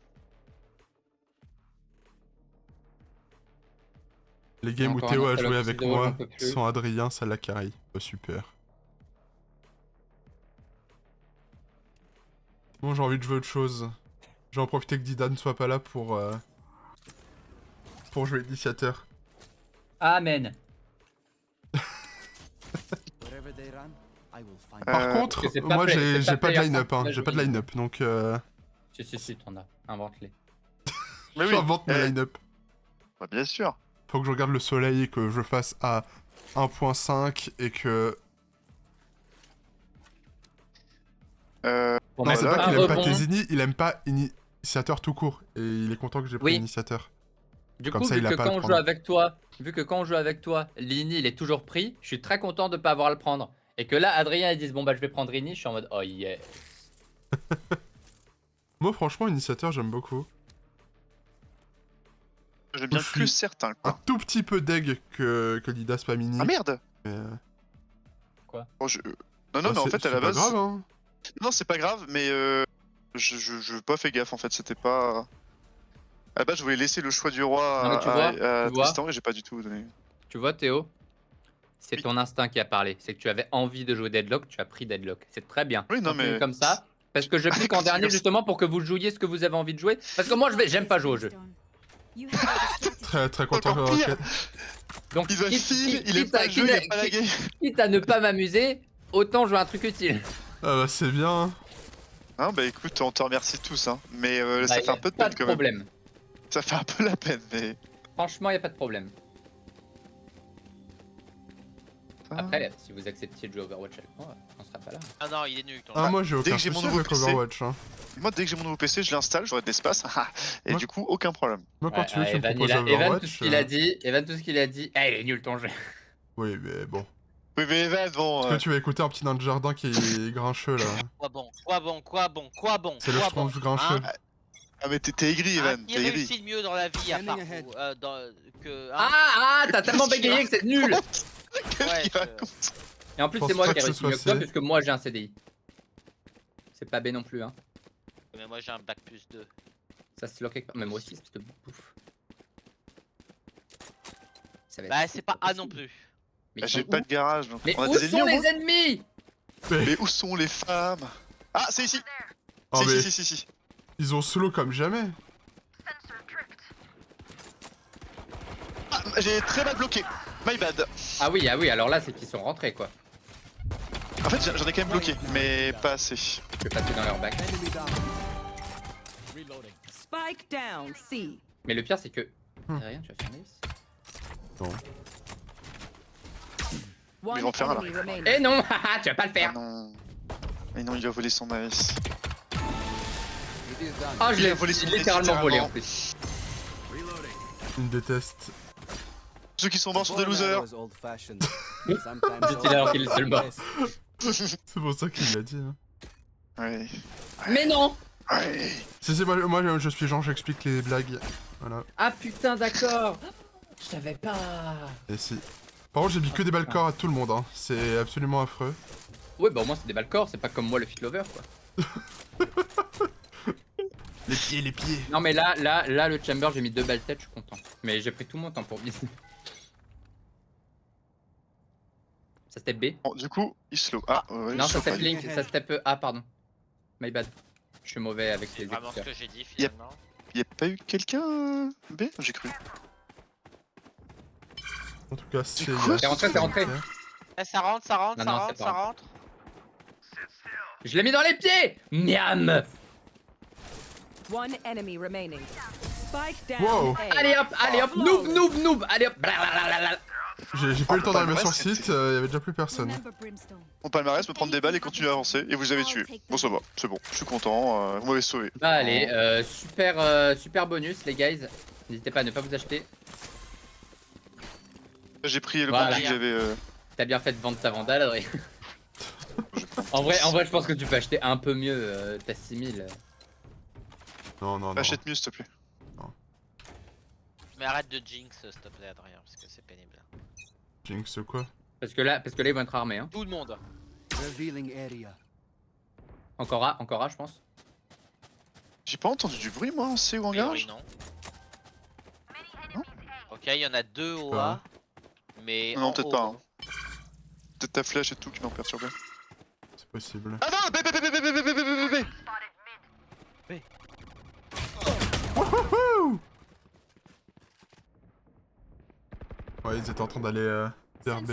Les games où Encore Théo un a joué interlocuteur, avec j'en moi peux plus. sans Adrien, ça l'a carré. Oh, super. Bon, j'ai envie de jouer autre chose. Je vais en profiter que Dida ne soit pas là pour jouer initiateur. Amen. Wherever they run, I will find Par Euh, contre, parce que c'est pas moi play- c'est j'ai pas pas de player line-up, hein. contre J'ai pas de Majorine. line-up, donc Si, t'en as. Invente-les. Mais oui. j'invente mes eh, line-up. bah, bien sûr. Faut que je regarde le soleil et que je fasse à 1.5 et que... Pour Non, mettre c'est voilà, pas un qu'il aime pas rebond. tes ini, il aime pas initiateur tout court. Et il est content que j'ai pris Oui. initiateur. Du Comme coup, ça, vu il a que pas à le quand on joue prendre. avec toi, l'Ini il est toujours pris, je suis très content de pas avoir à le prendre. Et que là, Adrien ils disent bon bah je vais prendre Ini, je suis en mode oh yeah. Moi, franchement, initiateur, j'aime beaucoup. J'aime bien Je que suis- certains Un quoi. tout petit peu deg que Dida Spamini. Ah merde. Mais, Oh, non non mais en c'est- fait à c'est la pas base. grave, hein. Non c'est pas grave mais je pas fait gaffe en fait c'était pas. À la base je voulais laisser le choix du roi Non, mais tu vois, à tu vois. Tristan et j'ai pas du tout donné. Tu vois Théo, c'est Oui. ton instinct qui a parlé. C'est que tu avais envie de jouer Deadlock, tu as pris Deadlock. C'est très bien. Oui, non, Continue mais- comme ça. Parce que je pique en Continue dernier comme ça. justement pour que vous jouiez ce que vous avez envie de jouer. Parce que moi j'aime pas jouer au jeu. Très très content. Encore pire. Donc Il va quitte- fil, il quitte est pas à- le jeu, il est pas la game. quitte à ne pas m'amuser, autant jouer un truc utile. Ah bah c'est bien. Hein bah écoute on te remercie tous hein. Mais Bah, ça y fait a un peu de pas peine de quand même. problème. Ça fait un peu la peine mais. Franchement, y a pas de problème. Ah. Après, si vous acceptiez de jouer Overwatch avec moi, on sera pas là. Ah non, il est nul ton Ah jeu. moi j'ai dès aucun que j'ai mon souci nouveau avec PC. Overwatch. Hein. Moi dès que j'ai mon nouveau PC je l'installe, j'aurai de l'espace. Et Moi- du coup aucun problème. Moi quand tu veux tu me Evan, proposes Evan, tout Overwatch. ce qu'il a dit, Evan, tout ce qu'il a dit, il est nul ton jeu. Oui mais bon. Oui mais Evan bon. Est-ce que tu vas écouter un petit nain de jardin qui est grincheux là? Quoi bon, quoi bon, quoi bon, quoi bon, C'est le quoi schtroumpf bon, grincheux. hein. Ah mais t'es aigri Evan, Qui t'es aigri. réussit le mieux dans la vie à part Standing ahead. vous, que... hein. T'as tellement bégayé que c'est nul. Qu'est-ce Ouais, qu'il je- raconte? Et en plus, Je pense c'est moi pas qui ai que ce réussi soit mieux que toi, C. puisque moi j'ai un CDI. C'est pas B non plus, hein. Mais moi j'ai un bac plus 2. Ça se lock quelque part. Mais moi aussi, espèce de bouffe. Ça va être Bah si c'est pas A possible. non plus. Mais Bah, ils j'ai sont pas où de garage donc. Mais On a où des ennemis sont au les moins ennemis? Mais où sont les femmes? Ah c'est ici. Oh mais Si. ils ont solo comme jamais. Ah, j'ai très mal bloqué. My bad. Ah oui, alors là, c'est qu'ils sont rentrés, quoi. En fait j'en ai quand même bloqué, mais pas assez. Je vais passer dans leur bac. enemy down. Reloading. Spike down, C. Mais le pire, c'est que. Hmm. Rien, tu vas faire nice. One Ils vont faire un, là. enemy remaining. Eh non, haha, tu vas pas le Ah faire. non. Mais non il a volé son maïs. It is done. Ah, je Il a l'ai volé son littéralement volé en littéralement. plus. Ils me détestent. Ceux qui sont morts sont des Before now losers. was old-fashioned. Sometimes Dit-il alors qu'il est le seul mort. C'est pour ça qu'il l'a dit. Hein. Ouais. Mais non. Ouais. Si moi je suis Jean, j'explique les blagues. Voilà. Ah putain, d'accord. Je savais pas. Et si. Par contre j'ai mis que des balles corps à tout le monde. Hein. C'est absolument affreux. Ouais, bah au moins c'est des balles corps, c'est pas comme moi le fit lover, quoi. Les pieds. Non, mais là, le chamber, j'ai mis 2 balles tête, je suis content. Mais j'ai pris tout mon temps pour viser. Ça step B? Bon, du coup, il slow. Ah, ouais, Non, je ça sais pas. step Link, ça step A, pardon. My bad. Je suis mauvais avec C'est les vraiment ce écouteurs. que j'ai dit finalement. Y'a pas eu quelqu'un B? J'ai cru. En tout cas c'est. quoi T'es rentré, t'es rentré. Eh, ça rentre, ça rentre, Non, ça non, rentre, c'est ça pas rentre. Je l'ai mis dans les pieds! Miam! One enemy remaining. Spike down. Wow. A. Allez hop, noob, allez hop, blablabla. J'ai pas eu le temps d'arriver sur le c'était- site, il y avait déjà plus personne. Mon palmarès peut prendre des balles et continuer à avancer. Et vous avez tué. Bon, ça va, c'est bon. Je suis content. Vous m'avez sauvé. Bah allez, super bonus les guys. N'hésitez pas à ne pas vous acheter. J'ai pris le Voilà. bandit que j'avais. T'as bien fait de vendre ta vandale, Adrien. en vrai, je pense que tu peux acheter un peu mieux ta 6000. Non. Achète mieux, s'il te plaît. Mais arrête de jinx s'il te plaît Adrien, parce que c'est pénible. Jinx quoi? Parce que là, ils vont être armés. Hein. Tout le monde. Revealing area. Encore A, je pense. J'ai pas entendu du bruit moi en C ou en garage. Non. Non. Ok, il y en a 2 au Pas. A. Mais. Non, en peut-être haut, pas. Hein. Peut-être ta flèche et tout qui m'ont perturbé. C'est possible. Ah non, B. Wouhou! Ouais, ils étaient en train d'aller vers B.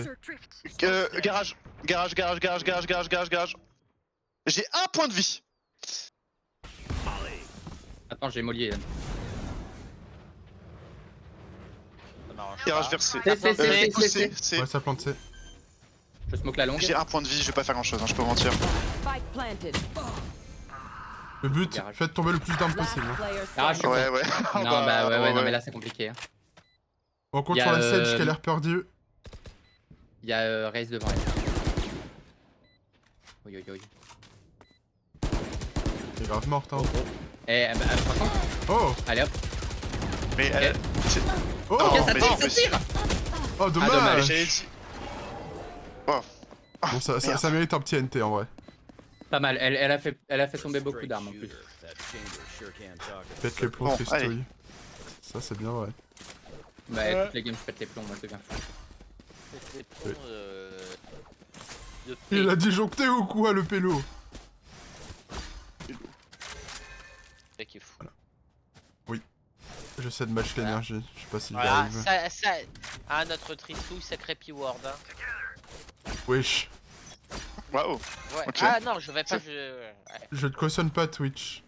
Garage. J'ai 1 point de vie. Attends, j'ai mollié. Ça m'arrange Garage pas. versé. C'est. Ouais, ça plante C. Je smoke la longue. J'ai 1 point de vie, je vais pas faire grand chose, hein, je peux mentir. Spike planted. Le but, Garage. faites tomber le plus d'armes Last possible. Hein. player Ah, je suis standing. Ouais. Non, bah ouais, non, mais là c'est compliqué. Hein. On compte Y a, sur la Sage qui a l'air perdue. Il y a Raze devant elle. Oui. Elle est grave morte, hein. Eh, bah, par contre, Oh! allez hop. Mais Ok. Oh! Ok, ça mais tire, non, ça mais tire. Oh, dommage. dommage! J'avais dit. Bon, ça Merde. mérite un petit NT en vrai. Pas mal, elle a fait tomber beaucoup d'armes en plus. Pète les plombs, Bon, Tristouille. Ça, c'est bien vrai. Bah, toutes les games je pète les plombs, moi je deviens fou. C'est pour, de Il prix. a disjoncté ou quoi, le pélo? C'est qui est fou. J'essaie de match l'énergie. Je sais pas s'il y Voilà, arrive. ça. Ah, notre Tristouille, sacré P-word. Hein. Wesh. Waouh. Ouais. Ok. Ah non, je vais pas. Ouais. Je ne cautionne pas Twitch.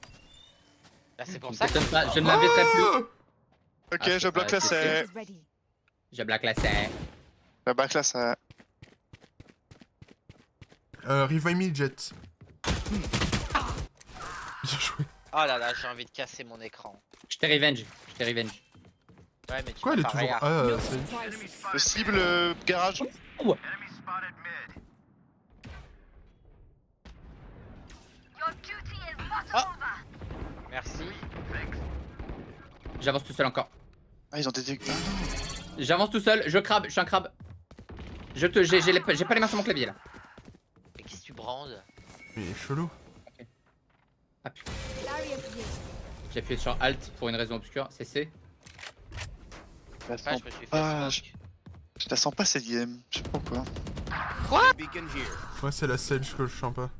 Là, c'est pour Je ça que. ne m'inviterai plus. Ah Ok, Ah, je bloque la c'est- C. Is ready. Je blague la scène. La back là, ça. Revive me jet. Bien joué. Oh là là, j'ai envie de casser mon écran. Je t'ai revenge. Ouais, mais tu Quoi, elle est m'as pas toujours. regardé. Ah, c'est. Twice. Le cible garage. Merci. J'avance tout seul encore. Ah, ils ont détecté. J'avance tout seul, je crabe, je suis un crabe. J'ai pas les mains sur mon clavier là. Mais qu'est-ce que tu brandes? Mais il est chelou. Ah putain. Barrier here. J'ai appuyé sur Alt pour une raison obscure, c'est C. Je la Ouais, sens je me suis fait pas. smoke. Je la sens pas cette game. Je sais pas pourquoi. Beacon here. Moi, c'est la Sage que je sens pas.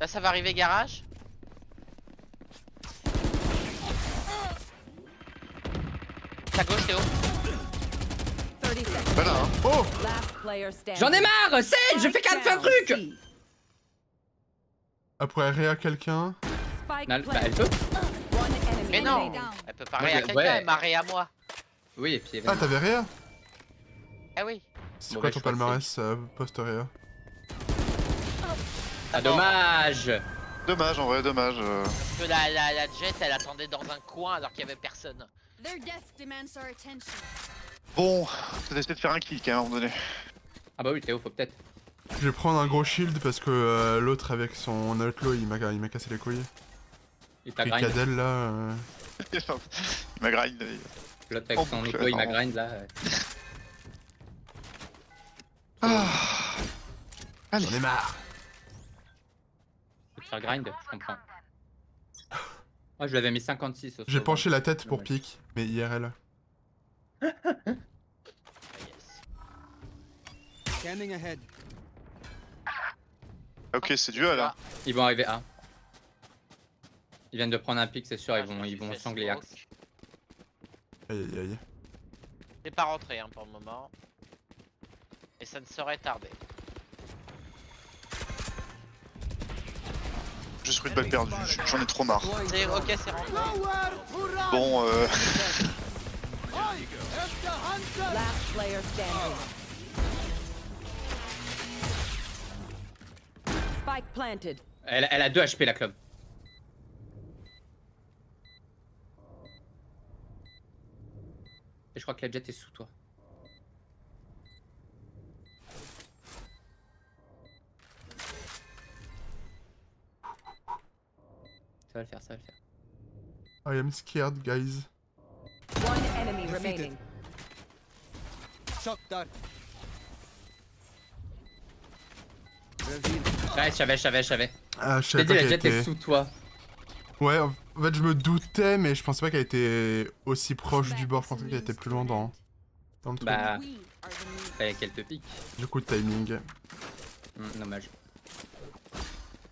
Là, ça va arriver garage. Ta gauche, Théo. 30 seconds. Voilà, hein. Oh! Last player standing. J'en ai marre, Sage, je fais qu'un Spike un truc. down, C. Après, réa quelqu'un. Spike Bah, elle planted. peut. One enemy Mais non, remaining. elle peut parler à quelqu'un, ouais. elle marre à moi. Oui, et puis Ah, t'avais réa? Ah oui. C'est Bon, quoi bah, ton je crois que palmarès post-réa? Ah, dommage. Dommage, en vrai, dommage. Parce que la Jet, elle attendait dans un coin alors qu'il y avait personne. Their death demands our attention. Bon, t'as essayé de faire un kill quand même à un moment donné. Ah bah oui, Théo, faut peut-être. Je vais prendre un gros shield parce que l'autre avec son outlaw il m'a cassé les couilles. Il t'a Et grind. Cadel là. Il m'a grind. L'autre avec Oh, son boucle, auto, il m'a pardon. grind là. Ah. Allez. J'en ai marre. Faut te faire grind, je comprends. Moi, je lui avais mis 56 au J'ai saut, penché donc. la tête pour Ouais. pique, mais IRL. Ah, yes. Scanning ahead. Ok, c'est duel là. Ils vont arriver A. Ils viennent de prendre un pic, c'est sûr, Ah, ils je me vont suis fait sangler smoke. Axe. Aïe aïe aïe. C'est pas rentré hein, pour le moment. Et ça ne saurait tarder. Juste pris de balle perdue, j'en ai trop marre. C'est ok, c'est rentré. Bon, Last player standing. Spike planted. Elle a 2 HP la clove. Et je crois que la jet est sous toi. Ça va le faire, ça va le faire. I am scared, guys. One enemy remaining. Shock dart. Reveal. Ouais, je savais. Ah, je Je savais t'ai dit, pas la qu'elle jet est était... sous toi. Ouais, en fait, je me doutais, mais je pensais pas qu'elle était aussi proche du bord. Je pensais qu'elle était plus loin dans le truc. Bah, We are the new. fallait qu'elle te pique. Du coup, timing. Dommage.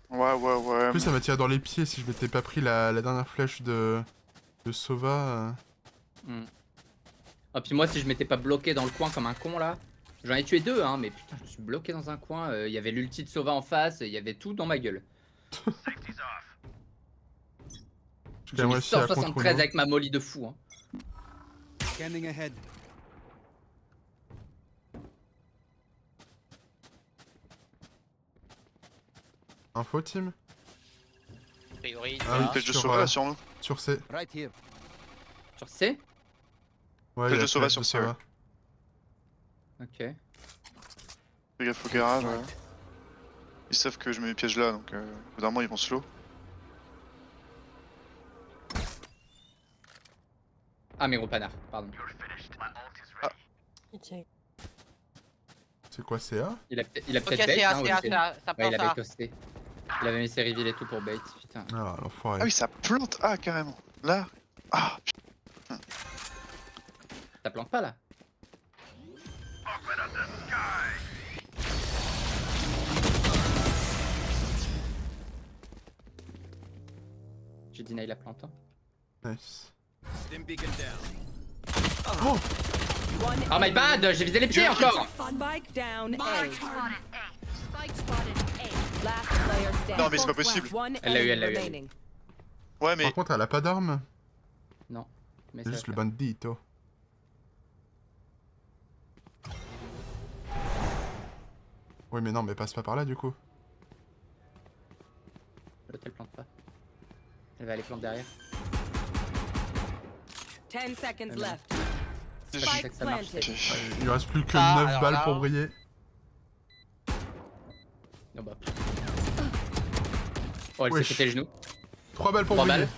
Ouais. En plus, ça m'a tiré dans les pieds si je m'étais pas pris la dernière flèche de Sova. Ah, puis moi, si je m'étais pas bloqué dans le coin comme un con là, j'en ai tué 2, hein, mais putain, je me suis bloqué dans un coin. Il y avait l'ulti de Sova en face, il y avait tout dans ma gueule. J'ai J'ai quand même mis réussi à 173 contrôler. avec ma molly de fou. Hein. Scanning ahead. Info, team? A priori, Ah oui, Flèche de sur, Sova là sur nous. Sur C. Right here. Sur C? Ouais, Flèche il y a de Sova flèche sur de C, Sova. Ok. Fais gaffe au garage, ouais. Ils savent que je mets mes pièges là, donc au bout d'un moment ils vont slow. Ah, mais gros panard, pardon. C'est quoi, CA? Il a Ok, peut-être c'est bait, hein, assez, aussi. ça Ouais, plante il avait ça. toasté. Il avait mis ses reveals et tout pour bait, putain. Ah, l'enfoiré. Ah oui, ça plante. Ah, carrément. Là. Ah, Ça plante pas là. J'ai deny la plante. Hein. Nice. Stim beacon down. One Oh my enemy bad, j'ai visé les pieds encore. Spike down A. Spike spotted A. Last player standing. Non, mais c'est pas possible. One Elle l'a eu, enemy elle l'a eu, elle l'a eu. remaining. ouais, mais. Par contre, elle a pas d'arme. Non. Mais C'est ça juste va le faire. bandito. Oui, mais non, mais passe pas par là du coup. L'autre elle plante pas. Elle va aller plante derrière. 10 seconds non. left. C'est pas comme ça que ça marche. planted. Il lui reste plus que Ah, 9 alors balles là- pour briller. Non bah. Oh, elle s'est Wesh. pété les genoux. 3 balles pour 3 briller. balles.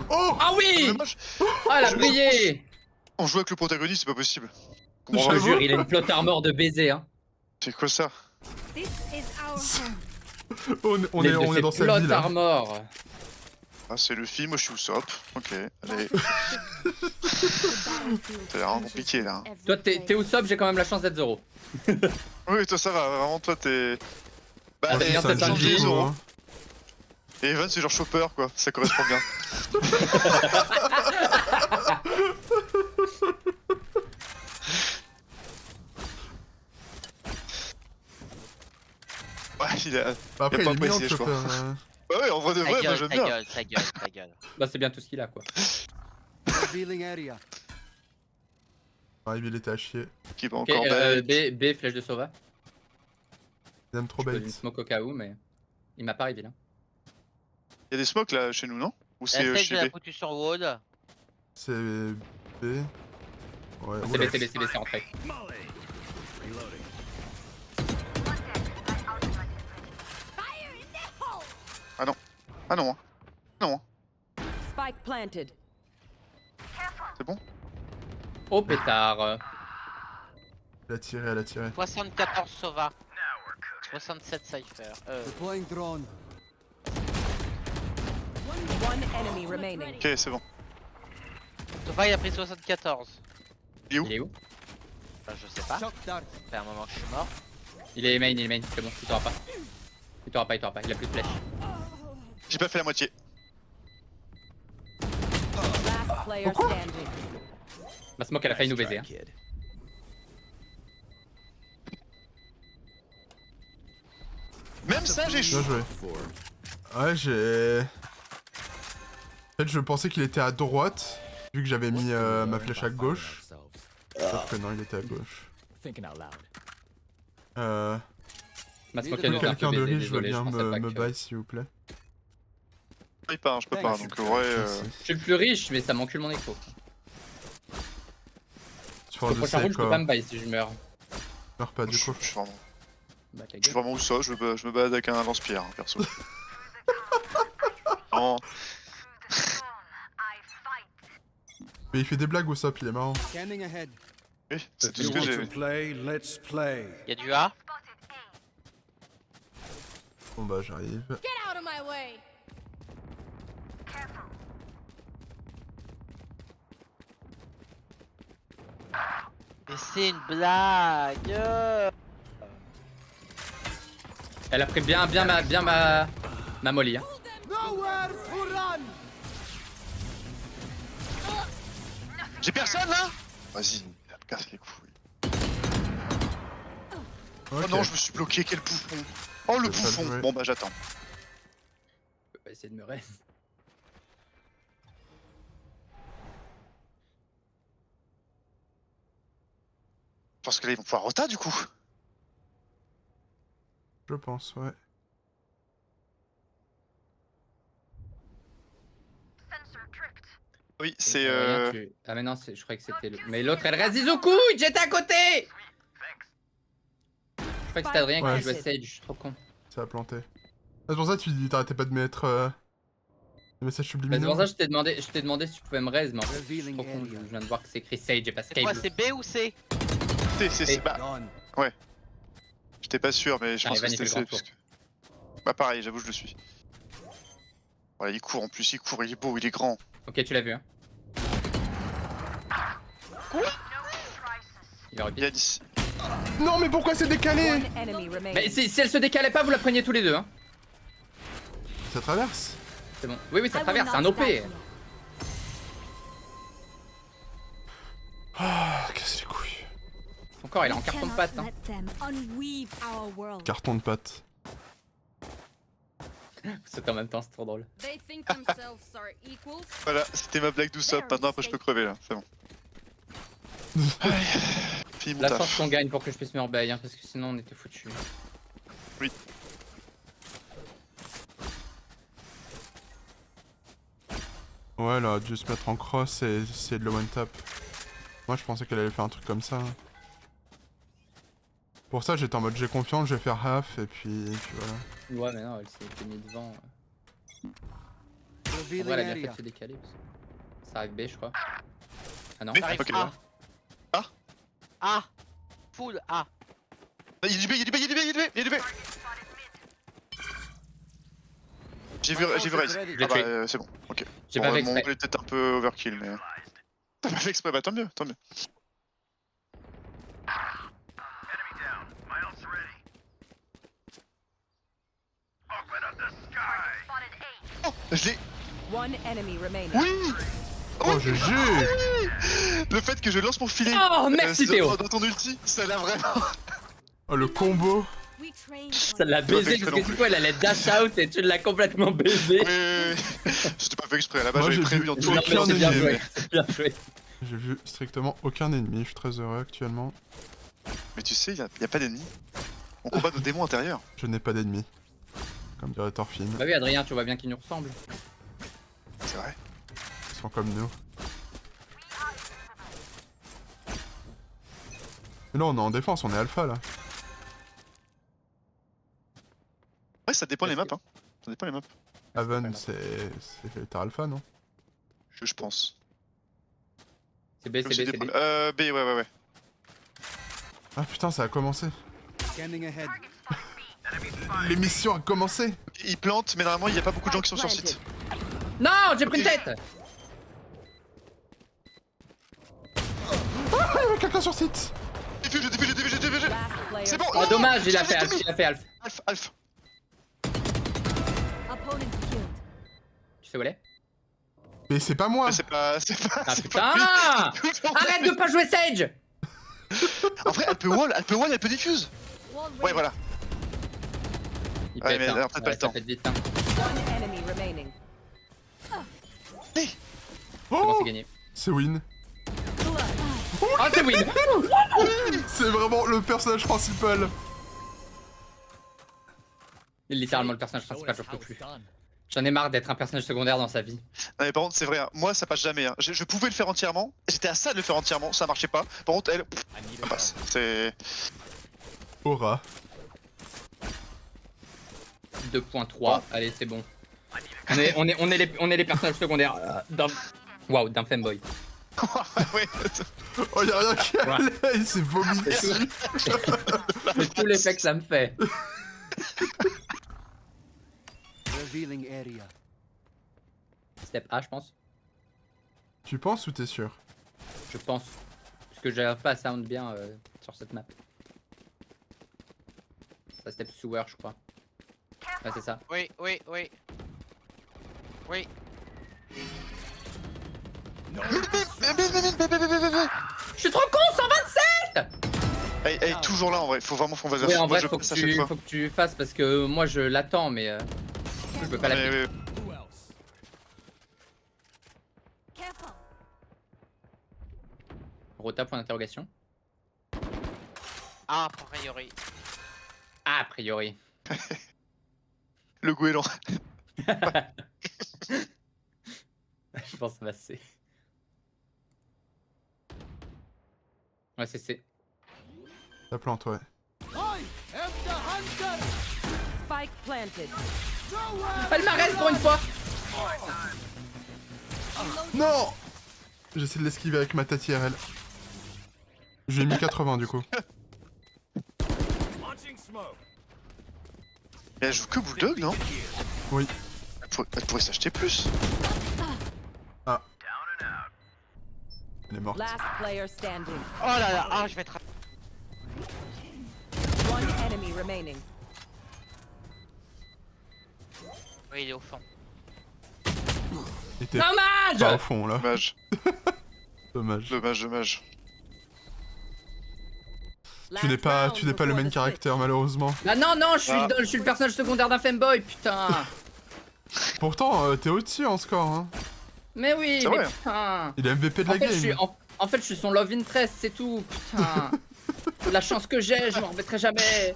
Oh! Ah oui! Dommage. Ah, elle a brillé! On joue avec le protagoniste, c'est pas possible. Je te J'avoue. jure, il a une plot armor de baiser, hein. C'est quoi ça? This is our home. On Les- est, de on ses est dans sa plot vie là. armor. Ah, c'est le film, moi je suis au SOP. Ok, allez. T'as l'air compliqué là. hein. Toi, t'es où sub, j'ai quand même la chance d'être zéro. Oui, toi ça va, vraiment, toi t'es. Bah, Ah, t'es bien, Ça c'est un dit G. du coup, Zoro. hein. Et Evan, c'est genre chopper quoi, ça correspond bien. Ouais, il a. Bah, après, Y a il pas est mignon précisé, le je chopper. crois. hein. Ouais, en vrai de Ta vrai, moi gueule, j'aime ta bien. gueule, ta gueule, ta gueule. Bah, c'est bien tout ce qu'il a, quoi. Revealing area. Ouais, il était à chier. Qui va Ok, encore bête. B, flèche de Sova. Il aime trop Je pose bait. une smoke au cas où, mais il m'a pas reveal. Hein. Y'a des smokes là chez nous, non? Ou c'est La stage chez de la B? foutu sur Wall. C'est B. Ouais, C'est oula. B, c'est rentré. Ah non. Hein. Non. Spike planted. C'est bon? Oh pétard. Elle a tiré. 74 Sova. 67 Cypher. Deploying drone. One enemy remaining. Ok, c'est bon. Sova il a pris 74. Il est où? Enfin, je sais pas. Ça Shock dart. fait un moment que je suis mort. Il est main, c'est bon, il t'aura pas. Il t'aura pas, il a plus de flèche. J'ai pas fait la moitié. Last player standing. Ma smoke, elle a failli nous baiser. Hein. Même ça, j'ai Bien chaud. joué. Ouais, j'ai. En fait, je pensais qu'il était à droite, vu que j'avais mis ma flèche à gauche. Sauf que non, il était à gauche. Thinking out loud. Ma smoke, elle nous a un peu Quelqu'un de baisé, riche veut désolé, je bien pensais pas me que... bail, s'il vous plaît. Je peux pas, donc ouais. Merci. Je suis le plus riche, mais ça m'encule mon écho. Tu Au parles de prochain round, sec, je peux pas me bail si je meurs. meurs pas du Je coup. suis vraiment. Bah, ta Je suis gueule. vraiment où ça, je me balade avec un lance-pierre, hein, perso. Non, Mais il fait des blagues ou ça, puis il est marrant. Scanning ahead. oui, c'est tout You ce que want j'ai. play, let's play. Y'a du A. Bon bah j'arrive. Get out of my way! Mais c'est une blague. Elle a pris bien ma molly. Hein. Nowhere to run! J'ai personne là. Vas-y, casse les couilles. Ok. Oh non, je me suis bloqué, quel bouffon. Oh le Je vais pas bouffon. jouer. Bon bah j'attends. Je peux pas essayer de me raise. Je pense que là ils vont pouvoir rota du coup. Je pense, ouais. Oui, c'est Ah mais non, je croyais que c'était le... Mais l'autre elle reste Izuku, j'étais à côté. Je croyais que c'était Adrien Ouais. qui jouait Sage, je suis trop con. Ça a planté. Ah, c'est pour ça que tu t'arrêtais pas de mettre des messages Bah, c'est subliminaux. pour ça que je t'ai demandé si tu pouvais me raise, mais en fait je suis Revealing trop con, area. je viens de voir que c'est écrit Sage et pas C'est quoi, Sage. c'est B ou C? c'est bah Done. j'étais pas sûr mais je Allez, pense que Vanny, c'était fais le C. grand Parce que... Bah pareil, j'avoue je le suis. Voilà, il court en plus, il court, il est beau, il est grand. Ok, tu l'as vu hein. Il va Il repiquer. a dit. Non mais pourquoi c'est décalé? One enemy remaining. Mais si elle se décalait pas, vous la preniez tous les deux hein. Ça traverse. C'est bon. Oui, ça traverse, c'est un OP. Ah, casse les couilles. Son corps il est en carton de pâte hein. Carton de pâte. C'est en même temps, c'est trop drôle. They think themselves are equals. Voilà, c'était ma blague douce. Maintenant après je peux crever là, c'est bon. Allez, fini mon La taf. chance qu'on gagne pour que je puisse me rebailler hein, parce que sinon on était foutus. Oui. Ouais, elle a dû se mettre en cross et essayer de le one tap. Moi je pensais qu'elle allait faire un truc comme ça. Pour ça j'étais en mode j'ai confiance, je vais faire half et puis voilà. Ouais mais non, elle s'est mise devant. En Revealing vrai, elle a bien fait area. de se décaler. Parce que ça arrive B je crois. Ah non, B, ça arrive ok. A. Ah. A. Full A. Il y a du B, il y a du B, il y a du B, il y a du B, il y a du B. J'ai vu Raze. Ready. Ah bah tué. c'est bon, ok. J'ai Bon, pas fait mon exprès. est peut-être un peu overkill mais... T'as pas fait exprès, bah tant mieux, tant mieux. Oh, je l'ai... One enemy remaining. Oui. Oh GG. Le fait que je lance mon filet Oh merci Théo. dans ton ulti, ça l'a vraiment... Oh le combo. Ça l'a baisé parce que du coup elle allait dash out et tu l'as complètement baisé. Oui. C'était pas fait exprès, à la base Moi, j'avais j'ai prévu vu dans tous Non, les mais aucun c'est bien ennemi. joué, c'est bien joué. J'ai vu strictement aucun ennemi, je suis très heureux actuellement. Mais tu sais, y a pas d'ennemis. On combat nos démons intérieurs. Je n'ai pas d'ennemis. Comme dirait Thorfinn, Bah oui Adrien, tu vois bien qu'il nous ressemble. C'est vrai. ils sont comme nous. Mais là on est en défense, on est alpha là. Ouais, ça dépend les maps, hein. Ça dépend les maps. Haven c'est t'es alpha non? Je pense. C'est B, Comme c'est c'est B, des c'est B. B, ouais. Ah putain ça a commencé. Scanning ahead. L'émission a commencé. Ils plantent, mais normalement il y a pas beaucoup de gens qui sont sur site. Non, j'ai pris une tête. Ah il y a quelqu'un sur site. J'ai diffusé. Last player. C'est bon. Oh dommage, il a j'ai fait tout mis. Alf, il a fait Alf. Alf. Tu sais où elle est? Mais c'est pas moi. Mais c'est pas... Ah c'est putain! pas lui. Arrête de pas jouer Sage! En vrai, elle peut wall, elle peut diffuse. Wall Ouais, voilà. Il Ouais, pète, mais hein. alors, peut-être pas le ça temps. pète vite, hein. One enemy remaining. C'est bon, Oh c'est gagné. c'est Win. Oh, c'est win! C'est vraiment le personnage principal. Littéralement le personnage principal, j'en peux plus. J'en ai marre d'être un personnage secondaire dans sa vie. Non mais par contre, c'est vrai, hein. Moi ça passe jamais. Hein. Je pouvais le faire entièrement, j'étais à ça de le faire entièrement, ça marchait pas. Par contre, elle, ça passe. C'est... Aura. 2.3, allez, c'est bon. On est les personnages secondaires d'un... Waouh, d'un fanboy. ouais. Oh y'a rien qui Ouais. allait, il s'est vomi dessus. C'est tout l'effet que ça me fait. Revealing area. Step A, je pense. Tu penses ou t'es sûr? Je pense. Parce que j'arrive pas à sound bien sur cette map. Ça step sewer, je crois. Ouais, c'est ça. Oui. Je suis trop con, 127! Elle est toujours là en vrai, faut vraiment qu'on va Ouais, en moi vrai, je faut passe que, à chaque tu, fois. faut que tu fasses parce que moi je l'attends, mais je peux pas Mais, l'appeler. Who else? Careful. Rota, point d'interrogation. Ah, a priori. Ah, a priori. Le goéland. Je pense que ça va C. Ouais, c'est C. La plante, ouais. I am the hunter. Spike planted. Nowhere. Palmarès pour une fois! Non! J'essaie de l'esquiver avec ma tati RL. Je lui ai mis 80 du coup. Launching smoke. Et elle joue que Bulldog, non? Oui. Elle pourrait s'acheter plus. Elle est morte. Last player standing. Oh là là, ah, je vais être. One enemy remaining. Oui, il est au fond. Il était Dommage! pas au fond là. Dommage, Dommage. dommage. Tu n'es pas le main caractère malheureusement. Bah non, non, Ah. je suis le personnage secondaire d'un femboy, putain! Pourtant, t'es au-dessus en score. Hein. Mais oui, C'est mais vrai. putain! Il est MVP de En la fait, game. en fait, je suis son love interest, c'est tout, putain! La chance que j'ai, je m'en remettrai jamais!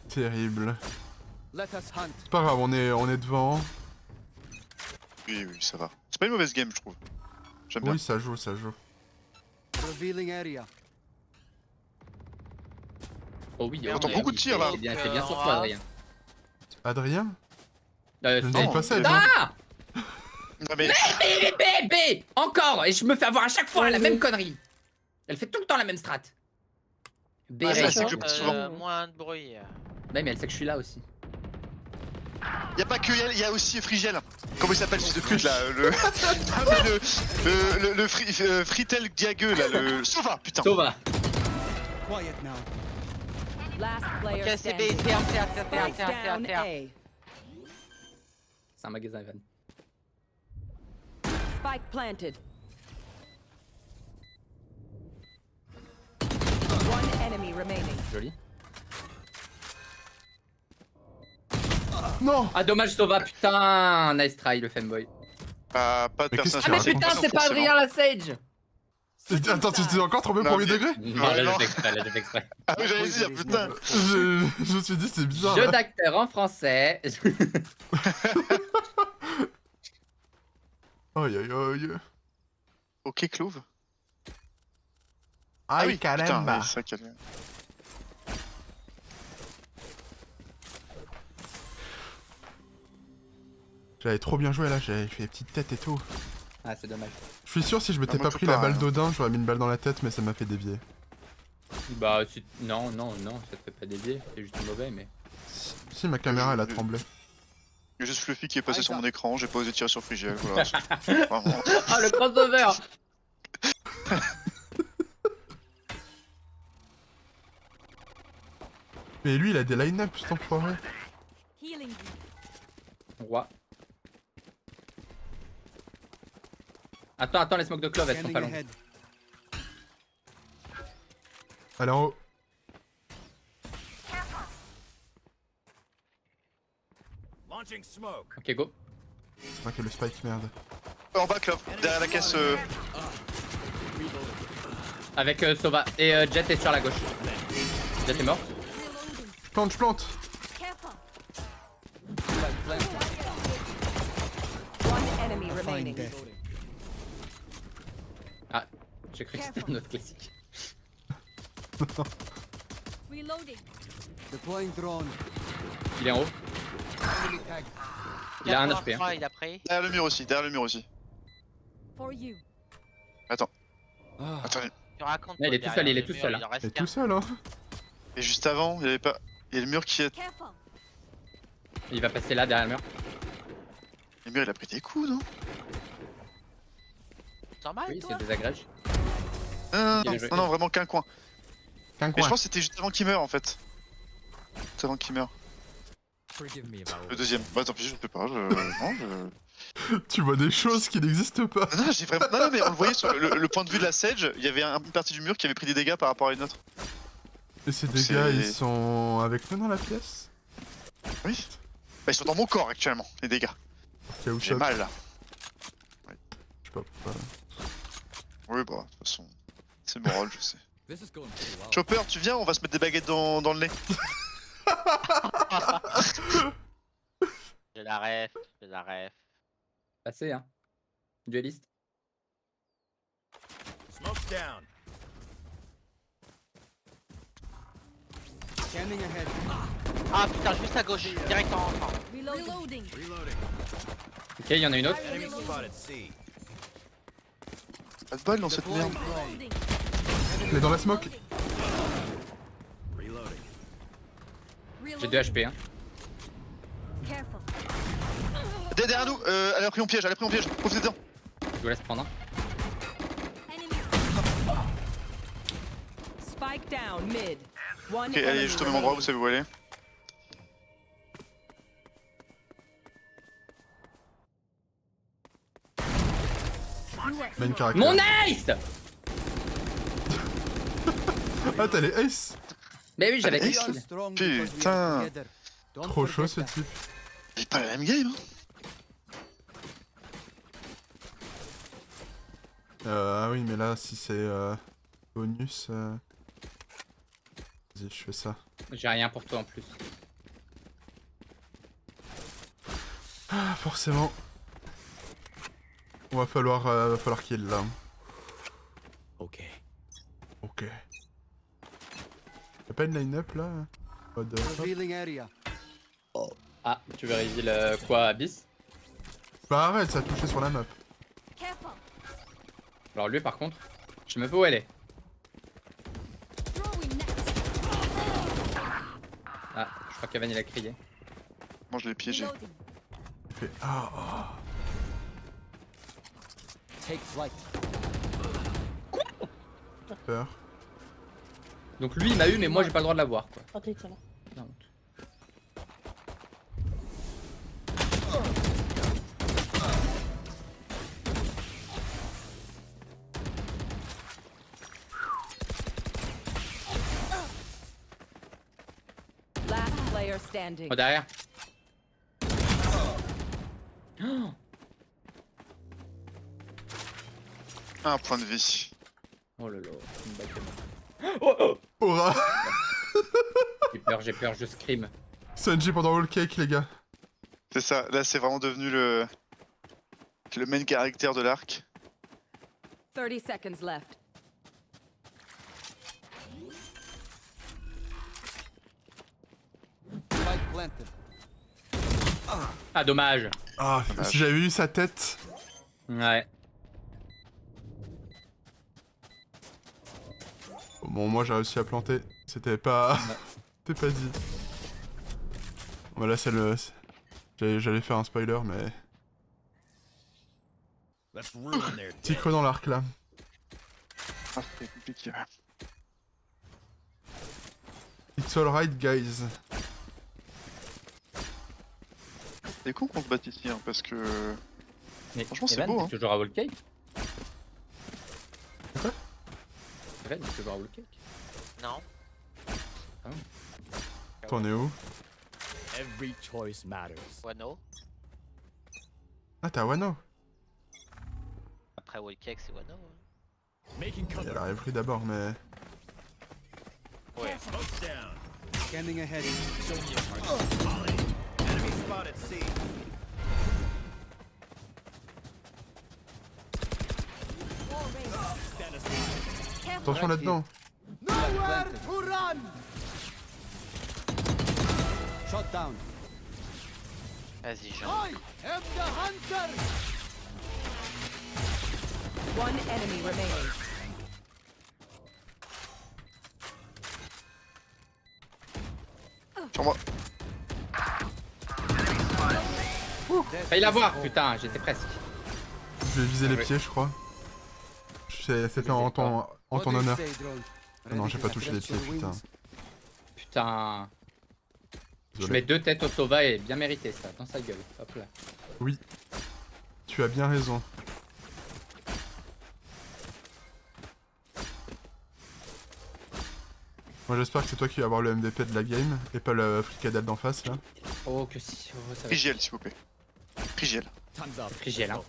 Terrible. Let us hunt. C'est pas grave, on est devant. Oui, ça va. C'est pas une mauvaise game, je trouve. J'aime bien. Oui, ça joue, ça joue. Revealing area. Oh oui, On entend beaucoup de tirs, là. C'est bien sur toi, Adrien. Adrien? Euh, Je ne c'est- dis pas ça, Adrien. Ah! Non, mais B! Encore! Et je me fais avoir à chaque fois la même connerie! Elle fait tout le temps la même strat. B, Ah, ça, raise. c'est que je passe souvent. Moins de bruit. Ouais, mais elle sait que je suis là aussi. Y'a pas que elle, y'a aussi Frigel. Comment il s'appelle, fils de pute là? Le. Ah, mais le Fritel Diagueux là, le. Sova, putain! Sova! Quiet now. Last player Ok, c'est B, standing. Spike down terre. A. C'est un magasin, Evan. Spike planted. One enemy remaining. Joli. Non! Ah, dommage, Sova, putain! Nice try, le femboy. Pas de Mais qu'est-ce personnage. Ah, mais que tu putain, racontes, c'est pas Adrien la Sage! Attends, tu t'es encore trompé Non, premier mais- degré? Non, là, non. j'ai fait exprès, là, j'ai fait exprès. Ah oui, j'allais dire, putain! Je me suis dit, c'est bizarre. Jeu Là. d'acteur en français. Aïe aïe aïe. Ok, Clove. Aïe, oui, putain, caramba. oui, c'est ça qu'elle. J'avais trop bien joué là, j'avais fait des petites têtes et tout. Ah, c'est dommage. Je suis sûr, si je m'étais Ah, moi, pas tout pris la pareil, balle hein. d'Odin, j'aurais mis une balle dans la tête, mais ça m'a fait dévier. Bah, non, ça te fait pas dévier. C'est juste mauvais, mais. Si, ma caméra elle a tremblé. Il y a juste Fluffy qui est passé sur mon écran, j'ai pas osé tirer sur Frigel. Voilà, c'est- vraiment. Ah, le crossover! Mais lui, il a des line-up, cet enfoiré. Healing you. Roi. Attends, les smokes de clove, elles sont Scanning pas longues. ahead. Allez en haut. Launching smoke. Ok, go. C'est moi qui ai le spike, merde. En bas, Clove, derrière la caisse. Avec Sova. Et Jet est sur la gauche. Jet est mort. Reloading. Je plante. Careful. One enemy Find remaining. death. Ah, j'ai cru que c'était un autre classique. Reloading. Deploying drone. Il est en haut. Enemy tag. Il a un HP. Hein. Il a pris. Derrière le mur aussi, derrière le mur aussi. For you. Ah. Attendez. Tu racontes. Ouais, il est quoi tout seul, derrière il est le tout mur, seul, Il en reste Et qu'un. tout seul, hein. Et juste avant, il y avait pas. Il y a le mur qui est. Careful. Il va passer là derrière le mur. Le mur il a pris des coups, non? Normal, Oui, toi c'est des agrèges. Non, Il est joué. non, vraiment qu'un coin. Qu'un Mais coin. je pense que c'était juste avant qu'il meure en fait. Juste avant qu'il meure. Forgive me if I Le deuxième. Bah tant pis, je peux pas. Non, Tu vois des choses qui n'existent pas. non, j'ai vraiment. Non, mais on le voyait sur le point de vue de la Sage, il y avait une partie du mur qui avait pris des dégâts par rapport à une autre. Et ces Donc dégâts, c'est- ils sont avec nous dans la pièce? Oui. Bah ils sont dans mon corps actuellement, les dégâts. Qui a où J'ai ça? mal là. Je sais pas pourquoi. Oui, bah de toute façon, c'est mon rôle, je sais. This is going pretty well. Chopper, tu viens, on va se mettre des baguettes dans le nez. J'ai la ref, j'ai la ref. Passé, hein. Dueliste. Smoke's down. Scanning ahead. Ah putain, juste à gauche, direct en rentrant. Reloading. Reloading. Ok, il y en a une autre. Enemy spotted C. Pas de balle dans cette Deploying merde. drone. Reloading. Il est dans la smoke. Reloading. J'ai 2 HP, hein. Careful. Derrière nous, elle a pris mon piège, profitez dedans. Je vous laisse prendre un. Enemy. Spike down mid. One Ok, elle est enemy juste au même endroit, vous savez où elle est. Main caractère. Mon ace! Ah, t'as les ace. Mais oui, j'avais Allez, des ace. kills. Strong Putain. because we are together. Don't Trop chaud forget ce that. type. C'est pas la même game, hein. Ah oui, mais là, si c'est bonus. Vas-y, je fais ça. J'ai rien pour toi en plus. Ah, forcément. Va falloir qu'il y ait là. Okay. Ok. Y'a pas une line-up là? Pas de... Revealing area. Ah, tu veux reveal quoi, Abyss? Bah arrête, ça a touché sur la map. Careful. Alors lui par contre, je sais même pas où elle est. Throwing net. Ah, je crois qu'Evan il a crié. Moi je l'ai piégé. Reloading. Il fait ah. Take flight. Peur. Donc lui il m'a eu mais moi j'ai pas le droit de l'avoir quoi. Non. Last player standing. Oh derrière. Oh, Un point de vie. oh là là, une balle de mort. Oh, oh. Aura. J'ai peur, je scream. Sanji pendant Wall Cake, les gars. C'est ça, là c'est vraiment devenu le main caractère de l'arc. 30 seconds left. Spike planted. Ah dommage. Ah, Dommage. si j'avais eu sa tête. Ouais. Bon, moi j'ai réussi à planter. C'était pas. C'était pas dit. Bon, là c'est le. J'allais faire un spoiler, mais. Let's ruin their Petit day. creux dans l'arc là. Ah, c'est compliqué. Ouais. It's alright, guys. C'est con qu'on se batte ici, hein, parce que. Mais Franchement, c'est Evan, beau, t'es hein. toujours à Wall Cake? Quoi? Evan, t'es toujours à Wall Cake? Non. T'en es où? Every choice matters. Wano. Ah, t'as Wano. Après Wallcake, c'est Wano. Hein. Making Il cover. a rêverie d'abord, mais. Ouais. Smoke's down. Scanning ahead. Show me your target. Molly. Enemy spotted C. Wall raised. Stand aside. Careful. Attention là-dedans. Nowhere to run. Shot down. Vas-y, Jean. I am the hunter. One enemy remaining. Sur moi. Failli l'avoir, putain, j'étais presque. Je vais viser les Ouais. pieds, je crois. C'était en ton What do you honneur. say, drone? Ah non, Ready j'ai to pas touché les stretch pieds, your putain. wings? Putain. Je Désolé. mets 2 têtes au Sova et bien mérité ça, dans sa gueule. Hop là. Oui. Tu as bien raison. Moi j'espère que c'est toi qui vas avoir le MVP de la game et pas le fricadelle d'en face là. Oh que si, oh, ça va être Frigiel, s'il vous plaît. Frigiel. Time's up. frigiel hein.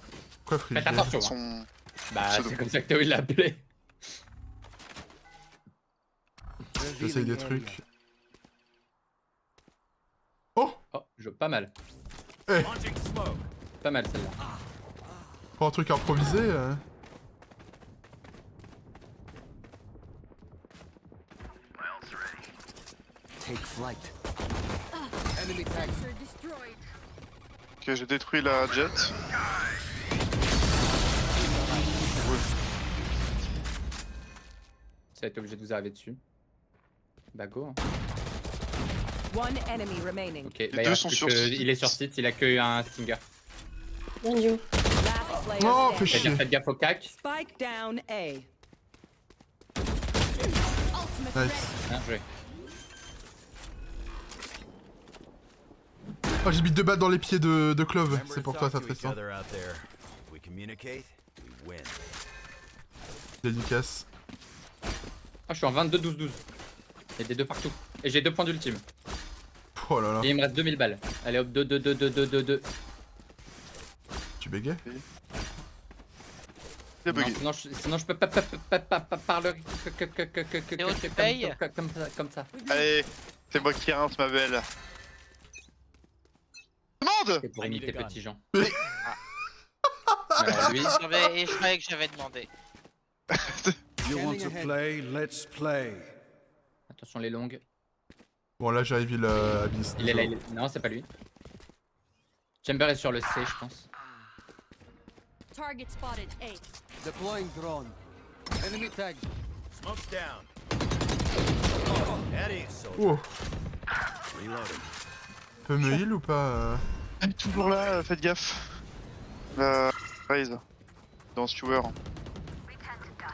Quoi Faites frigide? attention hein. Son... Bah pseudo. c'est comme ça que Théo il l'a appelé. J'essaye des Revealing area. trucs. Oh! Oh, je pas mal. Launching smoke. Pas mal celle-là. Pour un truc improvisé Take flight. Enemy tag. Sensor destroyed. Ok, j'ai détruit la jet. Ça va être obligé de vous arriver dessus. Bah go hein. One enemy remaining. Ok, bah, deux il reste sont plus sur que- site. il est sur site, il a que un Stinger. Behind you. Last player Oh, fais standing. chier. C'est-à-dire faites gaffe au cac. Spike down A. Ultimate Nice. ready. Bien joué. Oh j'ai mis 2 balles dans les pieds de Clove. Remember C'est to pour toi talk ça to each Tristan. other out there. If we communicate, we win. Dédicace. Ah je suis en 22-12-12. Il y a des 2 partout. Et j'ai 2 points d'ultime. Oh là là. Et il me reste 2000 balles. Allez hop, 2. Tu bégayes? Il a bugué. Sinon je peux pas parler Théo, tu payes comme ça. Allez, c'est moi qui rince ma belle. Demande! C'est pour imiter Petit Jean. Ah. Alors lui, Et je croyais que j'avais demandé. You want to play? Let's play. attention les longues. Bon là j'arrive il Abyss. Il est là, il est... Non, c'est pas lui. Chamber est sur le C, je pense. Target spotted. A. Deploying drone. Enemy tag. Smoke's down. Eddie, soldier. Oh, Reloading. peut me heal ou pas Elle est toujours là, faites gaffe. La raise. Dans Stewer.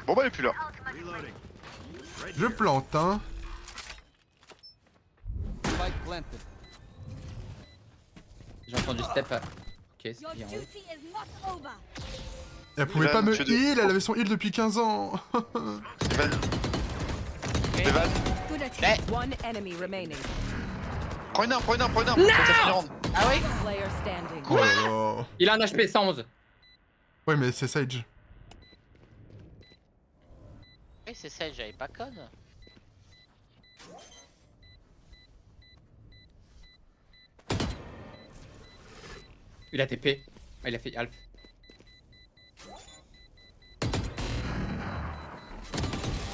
Bon bah elle est plus là. Reloading. Right Je here. plante hein. Spike planted. J'ai entendu step. Ok, c'est Your bien. duty is not over. Elle pouvait Ivan, pas me tu es de- heal, elle avait son heal depuis 15 ans. Evan. Evan. Good attack. Mais, One enemy remaining. Prends une arme, prends une arme, prends une arme. Ça finit le round. ah oui? Player standing. Oh là là. Il a un HP 111. Ouais mais c'est Sage. Oui, c'est ça, j'avais pas conne. Il a TP. Ah, il a fait Alf.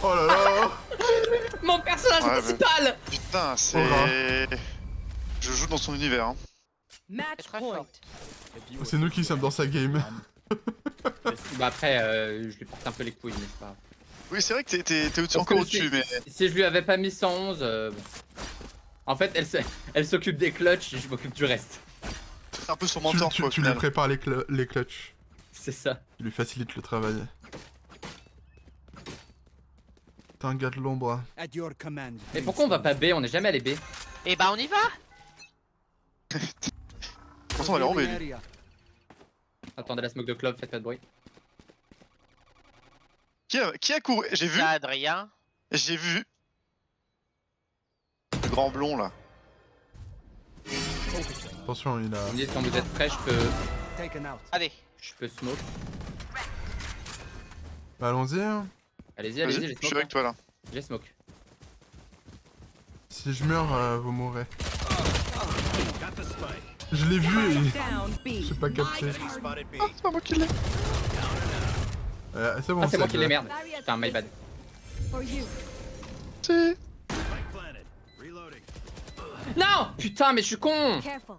Oh là là. Mon personnage Ouais, principal. Putain, c'est... Aura. Je joue dans son univers. Hein. Match Très point. fort. C'est nous qui sommes dans sa game. Bah après, je lui porte un peu les couilles, mais c'est pas grave. Oui, c'est vrai que t'es au-dessus, Parce encore que au-dessus, mais... Si je lui avais pas mis 111, bon. En fait, elle s'occupe des clutches et je m'occupe du reste. C'est un peu son mentor, Tu quoi, au lui final. prépares les clutches. C'est ça. Tu lui facilites le travail. T'es un gars de l'ombre. At your command. Mais pourquoi on va pas B? On est jamais allé B. Et bah on y va. Pourtant, elle est en Revealing B, lui. area. Attendez la smoke de club, faites pas de bruit. Qui a couru? J'ai vu, Là, Adrien. j'ai vu. Le grand blond, là. Attention, il a. Vous me dites quand vous êtes prêts, Taken out. Allez. je peux smoke. Bah, allons-y. Hein. Allez-y, Vas-y, allez-y, je j'ai suis smoke. avec toi, là. J'ai smoke. Si je meurs, vous mourrez. Got the spike. Je l'ai vu et Down B. j'ai pas capté. Enemy spotted B. Ah, c'est pas moi qui l'ai. C'est bon, Ah, c'est moi Sage. qui les merde. Barrier Putain, my bad. for you. Si. Spike planted. Reloading. Non! Putain, mais je suis con! Careful.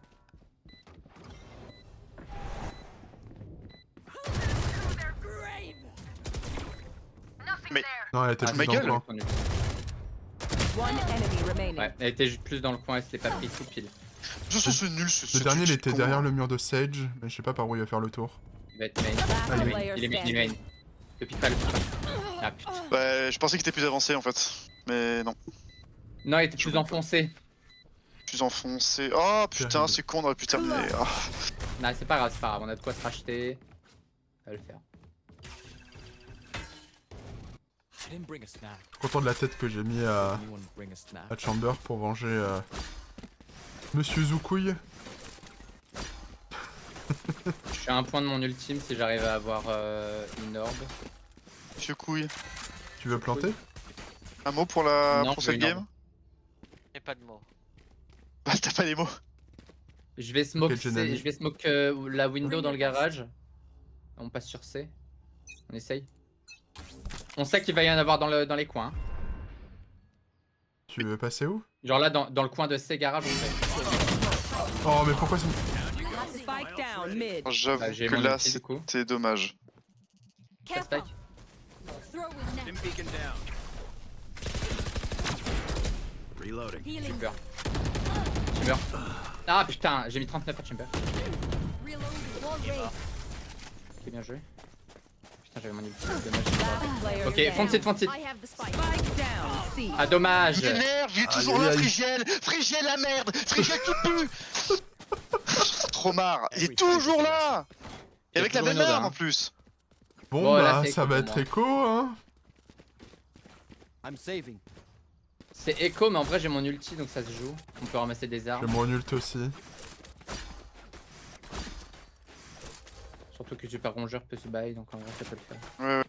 Mais... Non, elle était Ah, plus ma dans le gueule. coin. connu. One enemy remaining. Ouais, elle était juste plus dans le coin, elle se l'est pas pris tout pile. De toute façon, c'est nul. Le dernier, il était derrière le mur de Sage, mais je sais pas par où il va faire le tour. Il va être main. Last Il est player main, il est main, il est standing. main. Le pique pas, le pique pas. Ah putain. Bah, je pensais qu'il était plus avancé en fait. Mais non. Non, il était plus enfoncé. Plus enfoncé. Oh putain, Terrible. c'est con, on aurait pu terminer. Ah. Non, c'est pas grave, on a de quoi se racheter. On va le faire. I didn't bring a snack. Content de la tête que j'ai mis à Anyone bring a snack? Chamber pour venger Monsieur Zoukouille. Je suis à un point de mon ultime si j'arrive à avoir une orbe. Monsieur Couille. Tu veux planter? Un mot pour Non, pour cette une game? orbe. J'ai pas de mots. Bah, t'as pas les mots. Je vais smoke, Quel génie. je vais smoke la window dans le garage. On passe sur C. On essaye. On sait qu'il va y en avoir dans les coins. Hein. Tu veux passer où? Genre là, dans le coin de C garage, on fait. Oh, mais pourquoi c'est... Spike down mid. J'avoue Bah, j'ai que mon là, ulti du coup. c'était dommage. Ça spike. Throwing Stim net. beacon down. Reloading. Healing. Chamber. Chamber. Ah putain, j'ai mis 39 à Chamber. Reloading. Wall raised. Ok, bien joué. Putain, j'avais mon ulti. Dommage. Last player Ok, standing. fonce it, fonce it. I have the spike. Spike down C. Ah, dommage. M'énerve, il est toujours Aïe, là, aïe. Frigiel! Frigiel la merde! Frigiel qui pue! Trop marre, il est toujours là! Et avec la toujours même une odeur, arme en hein. plus! Bon, Bon, là, bah, c'est ça écho va pour être moi. écho, hein. I'm saving. C'est écho, mais en vrai, j'ai mon ulti donc ça se joue. On peut ramasser des J'ai armes. mon ult aussi. Surtout que Super Rongeur peut se bail donc en vrai, ça peut le faire. Ouais, ouais.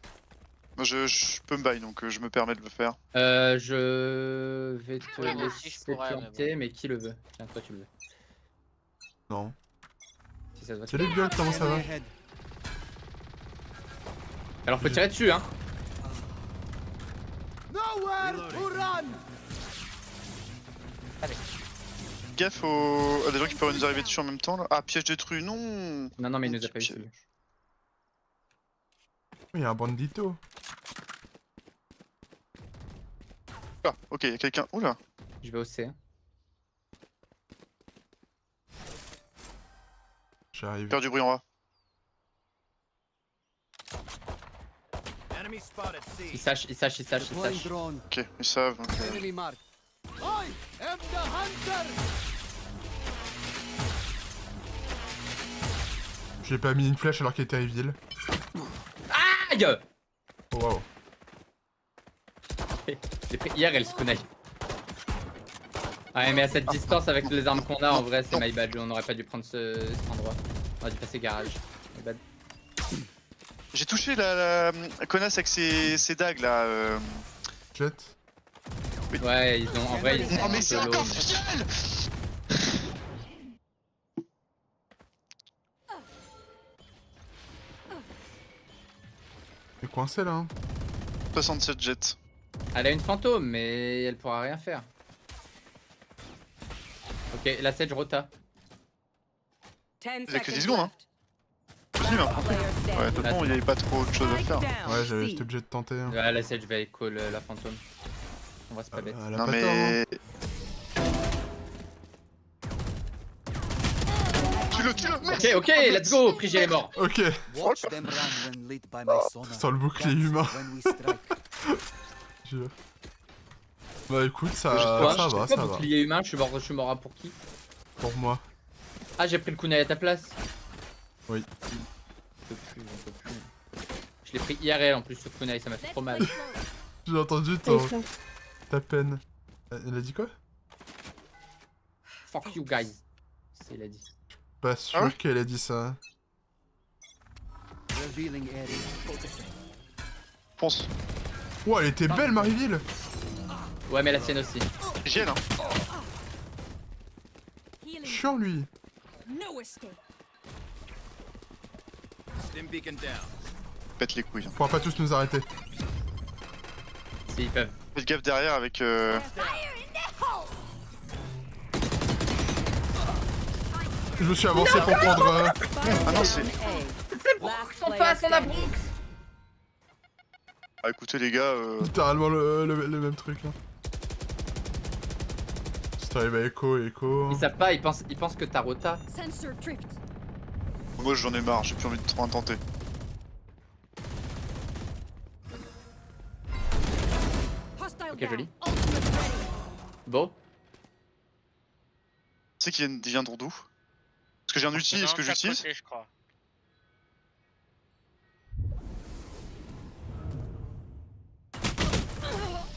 Moi, je peux me bail donc je me permets de le faire. Je vais te Oui, moi aussi, je laisser pourrais, mais planter, mais qui le veut? Tiens, toi tu le veux. Non. Si ça se voit. Salut Gueule, comment ça va? Ahead. Alors faut tirer dessus, hein. Gaffe à des gens qui peuvent nous arriver dessus en même temps là. Ah, piège détruit, non! Non, non, mais il nous a Petit pas eu piège. celui. Il y a un bandito. Ah, ok, y'a quelqu'un. Oula! Je vais au C. Hein. J'arrive. Faire du bruit en bas. Enemy spotted C. Il sache, il sache, il sache, il sache. drone. Ok, ils savent. Donc, Enemy marked. I am the hunter. J'ai pas mis une flèche alors qu'il était reveal. Aïe! Oh, wow. J'ai pris hier elle se connaît. Ouais, mais à cette distance avec les armes qu'on a, en vrai, c'est my bad. On aurait pas dû prendre cet endroit. On aurait dû passer garage. My bad. j'ai touché la connasse avec ses dagues là. Jet. Ouais, ils ont, en vrai, ils sont Oh, mais un c'est peu low, encore mais- Frigiel! T'es coincé là, hein. 67 jets. Elle a une fantôme, mais elle pourra rien faire. Ok, la Sage rota. 10 J'ai que 10 seconds secondes, hein. left. Possible, hein. Last player Ouais, de standing. toute façon, il y avait pas trop de choses à Spike faire. down Ouais, j'avais C. j'étais obligé de tenter. Hein. Ouais, la Sage va écho la fantôme. En vrai, c'est pas bête. Elle a Non, pas tort, hein. mais. Tue-le, mec! Ok, ok, let's go! Prigel est mort. Ok, Watch them run when lit by my sonar. sans le bouclier humain. When we strike. Je- Bah écoute, ça, Quoi ça va, Quoi, ça va. bouclier humain, je suis mort à pour qui? Pour moi. Ah, j'ai pris le kunai à ta place. Oui. On peut plus, on peut plus. Je l'ai pris IRL en plus ce kunai, ça m'a fait Let's trop play mal. slow. J'ai entendu ta peine. Elle a dit quoi? Fuck you guys. C'est il a dit. Pas sûr Ah ouais qu'elle a dit ça. Revealing area. Ponce. Oh, elle était belle, Maryville. Ouais, mais la sienne aussi. Frigiel, hein. Healing. Chiant lui. No escape. Stim beacon down. Pète les couilles. On pourra pas tous nous arrêter. Si, ils peuvent. Faites gaffe derrière avec. Je me suis avancé pour prendre. Ah non, c'est. Last En player face, on a standing. Brooks. Ah, écoutez, les gars. Littéralement le même truc là. t'arrives à Echo. Ils savent pas, ils pensent que t'as rota. Sensor tripped. Moi j'en ai marre, j'ai plus envie de trop tenter. Hostile Ok, down. joli. Ultimate ready. Beau. Tu sais qu'ils viendront d'où? Est-ce que j'ai un outil? Est-ce que j'utilise? Je crois.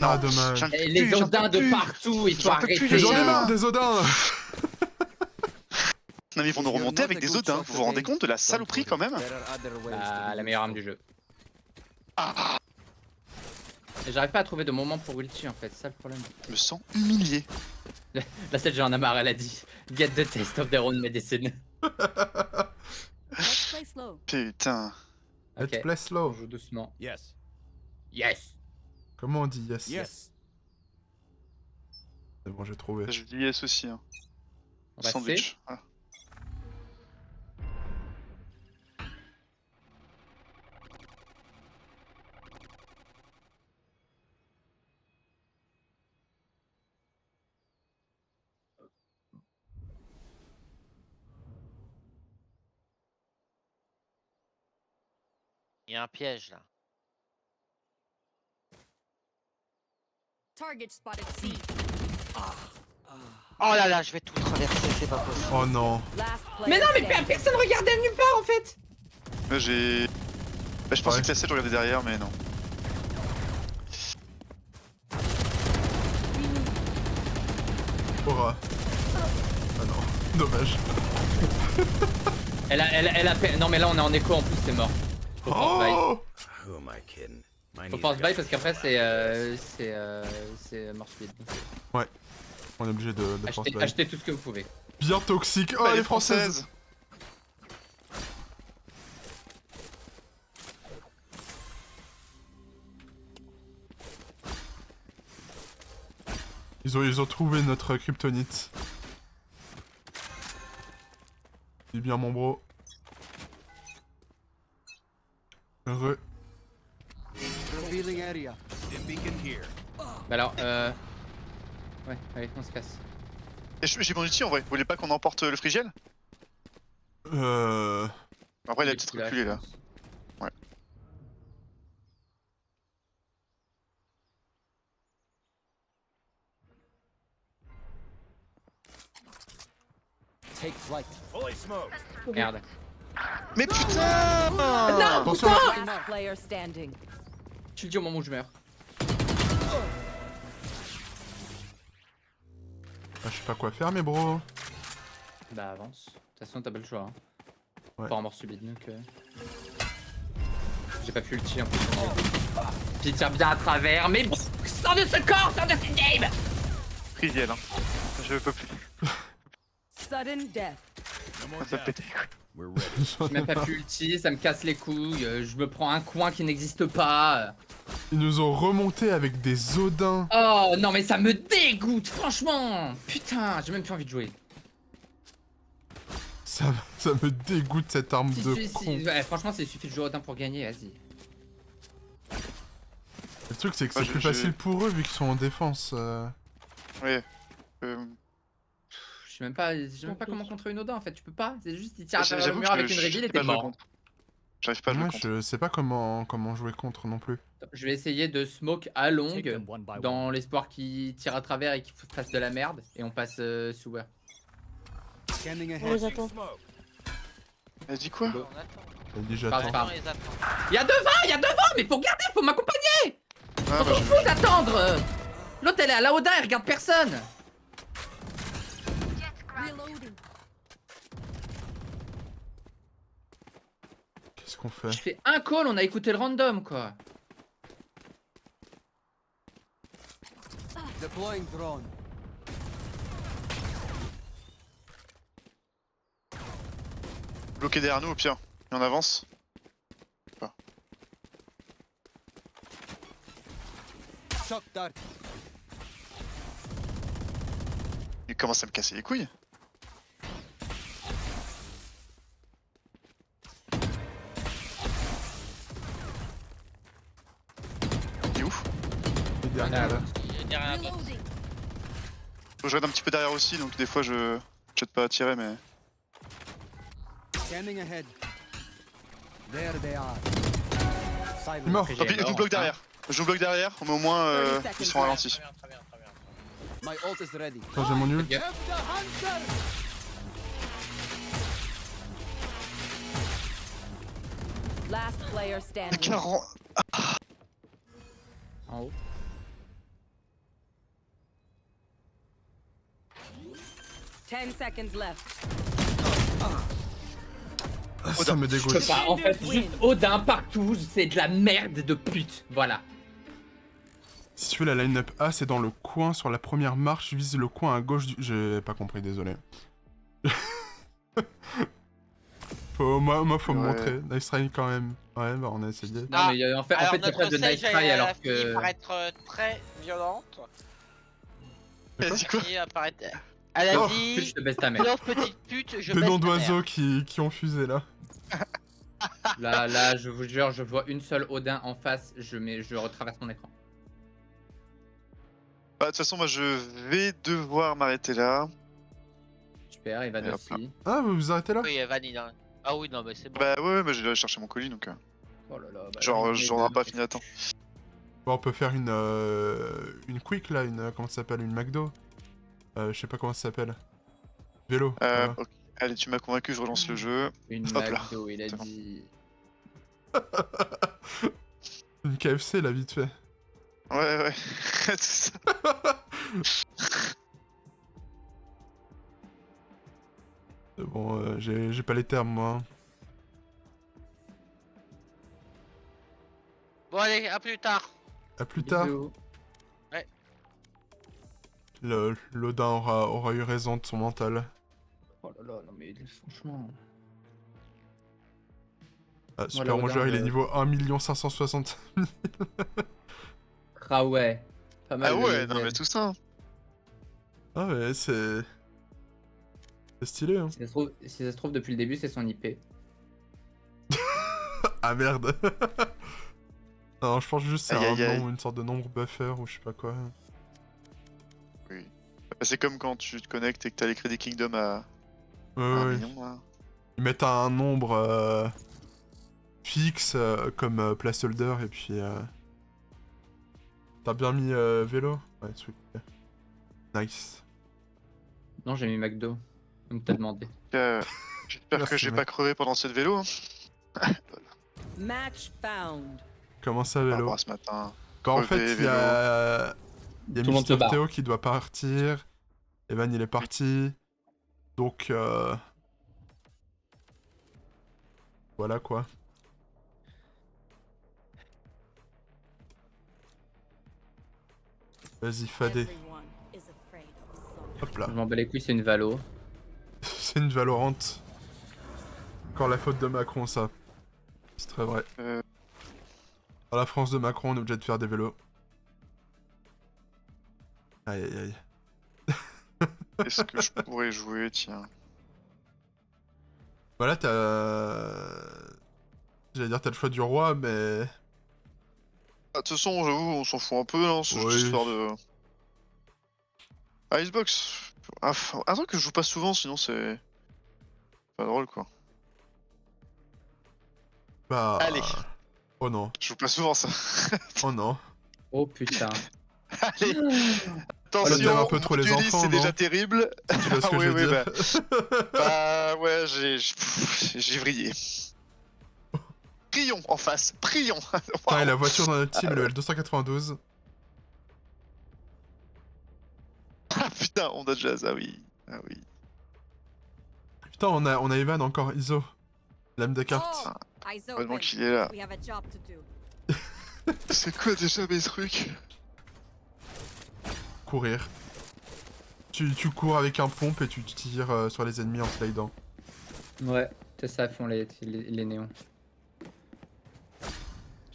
Ah, dommage. j'en peux Et plus, les j'en Odins peux de plus. partout, il faut J'en peux plus, arrêter. les J'en ai gars. marre des Odins. Non mais ils vont nous remonter avec des Odins, vous vous rendez compte de la saloperie quand même? Bah, la meilleure arme du jeu. Ah, Et j'arrive pas à trouver de moment pour ulti en fait, c'est ça le problème. je me sens humilié. La celle j'en ai marre, elle a dit get the taste of their own medicine. Let's play slow. Putain. Let's Ok, play on slow. joue doucement. Yes. Yes. Comment on dit yes? Yes. C'est bon, j'ai trouvé. Je dis yes aussi. Hein. On va C. Sandwich. Voilà. Il y a un piège là. Target spotted C. Oh là là, je vais tout traverser, c'est pas possible. Oh non. Last Mais player non, mais standing. personne regardait nulle part en fait. Là j'ai. Bah, je pensais Ouais. que la selle je regardais derrière mais non. Aura. Ah non. Dommage. Non, mais là on est en écho en plus, c'est mort. Faut force buy. Oh. Who am I kidding? My Faut knees force are buy parce qu'après c'est mort speed. On est obligé de force buy. Achetez tout ce que vous pouvez. Bien toxique. Oh, Bah, elle est française. Ils ont trouvé notre kryptonite. Dis bien mon bro. Heureux. Revealing area. Dim beacon here. Bah alors, ouais, allez, on se casse. Et j'ai mon outil en vrai, vous voulez pas qu'on emporte le frigel? Après il a peut-être reculé là. Take flight. Fully smoked. Merde. Mais putain! Non, Attention. Last player standing. Tu le dis au moment où je meurs. Ah, je sais pas quoi faire, mes bros. Bah avance. De toute façon, t'as pas le choix. Hein. Ouais. Pas en mort subite donc. J'ai pas pu ulti en plus. Puis il tire bien à travers, mais sors de ce corps, sors de cette game! Frigel hein. Je peux plus. Sudden death. No more Ça death. pète. We're ready. J'ai même pas pu ulti, ça me casse les couilles, je me prends un coin qui n'existe pas. Ils nous ont remonté avec des Odins. Oh non mais ça me dégoûte, franchement. Putain, j'ai même plus envie de jouer. Ça me dégoûte cette arme de con. Ouais, franchement, il suffit de jouer Odin pour gagner, vas-y. Le truc, c'est que Moi, c'est plus je- facile pour eux vu qu'ils sont en défense. Ouais. Je sais même pas comment contrer une Odin en fait, tu peux pas. C'est juste, il tire à travers le J'avoue mur que avec une je reveal sais et pas t'es jouer mort. contre. J'arrive pas à jouer Moi, contre. je sais pas comment jouer contre non plus. Je vais essayer de smoke à Take longue them one by one. dans l'espoir qu'il tire à travers et qu'il fasse de la merde et on passe sewer. Scanning On ahead. les attend. Smoke. Elle dit quoi? On attend. Elle dit Pardon. j'attends. On les attend. Y'a devant, mais faut regarder, faut m'accompagner. Ah, On bah, s'en fout d'attendre. L'autre elle est à la Odin, elle regarde personne. Reloading. Qu'est-ce qu'on fait? Je fais un call, on a écouté le random quoi. Deploying drone. bloqué derrière nous au pire. Et on avance. Pas. Shock dart. Il commence à me casser les couilles. Il est où? Les derniers, là. Il est derrière la box. Reloading. Je regarde un petit peu derrière aussi, donc des fois je jette pas à tirer, mais. Scanning ahead. There they are. Il est mort. Après, Tant pis, j'ai je vous mort, bloque hein. derrière. Je vous bloque derrière, mais au moins 30 ils seconds sont ralentis. Très bien, très bien, très bien. My ult is ready. Attends, j'ai mon ult. Yep. Last player standing. 40. En haut. 10 seconds left. Ça me Je dégoûte. peux pas, en fait, juste Odin partout, c'est de la merde de pute. Voilà. Si tu veux la line-up A, c'est dans le coin sur la première marche, vise le coin à gauche du... J'ai pas compris, désolé. Moi, faut me Ouais. montrer. Nice try quand même. Ouais, bah on a essayé. Non, Ah, mais en fait, Alors c'est pas notre de nice sage try a alors fini que. par être très violente. Elle a dit quoi? Et apparaître... Elle a Oh, Je dit... te baisse ta mère. Violente petite pute, je Des baisse noms ta mère. d'oiseaux qui ont fusé là. Là, je vous jure, je vois une seule Odin en face, je retraverse mon écran. Bah, de toute façon, moi je vais devoir m'arrêter là. Super, Evan Et hop aussi. Ah, vous vous arrêtez là? Oui, Evan, il a... Ah oui, non, mais c'est bon. Bah ouais, mais j'ai allé chercher mon colis donc. Oh là là, bah, Genre, j'en ai j'aurai deux. pas fini à temps. Bon, on peut faire une quick là, comment ça s'appelle, une McDo. Je sais pas comment ça s'appelle. Vélo. voilà. Ok. Allez, tu m'as convaincu, je relance le jeu. Une Hop là. McDo, il a C'est bon. dit. Une KFC là, vite fait. Ouais. Tout ça. Bon, j'ai pas les termes moi. Bon, allez, à plus tard. À plus tard. Bisous. L'Odin aura eu raison de son mental. Oh là là, non mais franchement. Ah, Moi, super, mon l'Odin, joueur il est niveau 1 560 000. Ah ouais. Pas mal. Ah le ouais, non level. mais tout ça. Ah ouais, c'est stylé hein. Si ça se trouve, depuis le début, c'est son IP. Ah merde. Non, je pense juste que c'est Aïe, aïe, aïe. une sorte de nombre buffer ou je sais pas quoi. Oui. C'est comme quand tu te connectes et que t'as les crédits Kingdom à Ouais, 1 ouais. million là. Ils mettent un nombre fixe comme placeholder et puis... T'as bien mis vélo? Ouais, sweet. Nice. Non, j'ai mis McDo. Comme t'as demandé. J'espère Merci, que j'ai mec. pas crevé pendant cette vélo. Hein. Match found. Comment ça Par vélo? rapport à ce matin. Quand en crevé, fait il y a... Il y a Tout le monde se Mister barre. Théo qui doit partir. Evan il est parti. Donc voilà quoi. Vas-y, fadé. Everyone is afraid of someone. Hop là. Je m'en bats les couilles, c'est une Valo. C'est une Valorante. Encore la faute de Macron, ça. C'est très vrai. Dans la France de Macron, on est obligé de faire des vélos. Aïe aïe aïe. Est-ce que je pourrais jouer, tiens. Voilà, t'as... J'allais dire t'as le choix du roi, mais... Ah, de toute façon, j'avoue, on s'en fout un peu, hein, c'est Oui. juste histoire de... Icebox. Un truc que je joue pas souvent, sinon c'est... Pas drôle, quoi. Bah... Allez. Oh non. Je joue pas souvent, ça. Oh non. Oh putain. Allez. Ça Attention, devient un peu trop les Ulysse, enfants, c'est non? déjà terrible. Tu vois ce que Ah je oui, veux oui, dire? Bah ouais, j'ai vrillé. Prions en face, prions. Putain, et la voiture dans notre team, level 292. Ah putain, on a jazz, ah oui. Ah oui. Putain, on a Evan encore, ISO. Lame des cartes. Eyes Heureusement open. qu'il est là. We have a job to do. C'est quoi déjà mes trucs? Courir. Tu cours avec un pompe et tu tires sur les ennemis en slidant. Ouais, c'est ça, font les néons.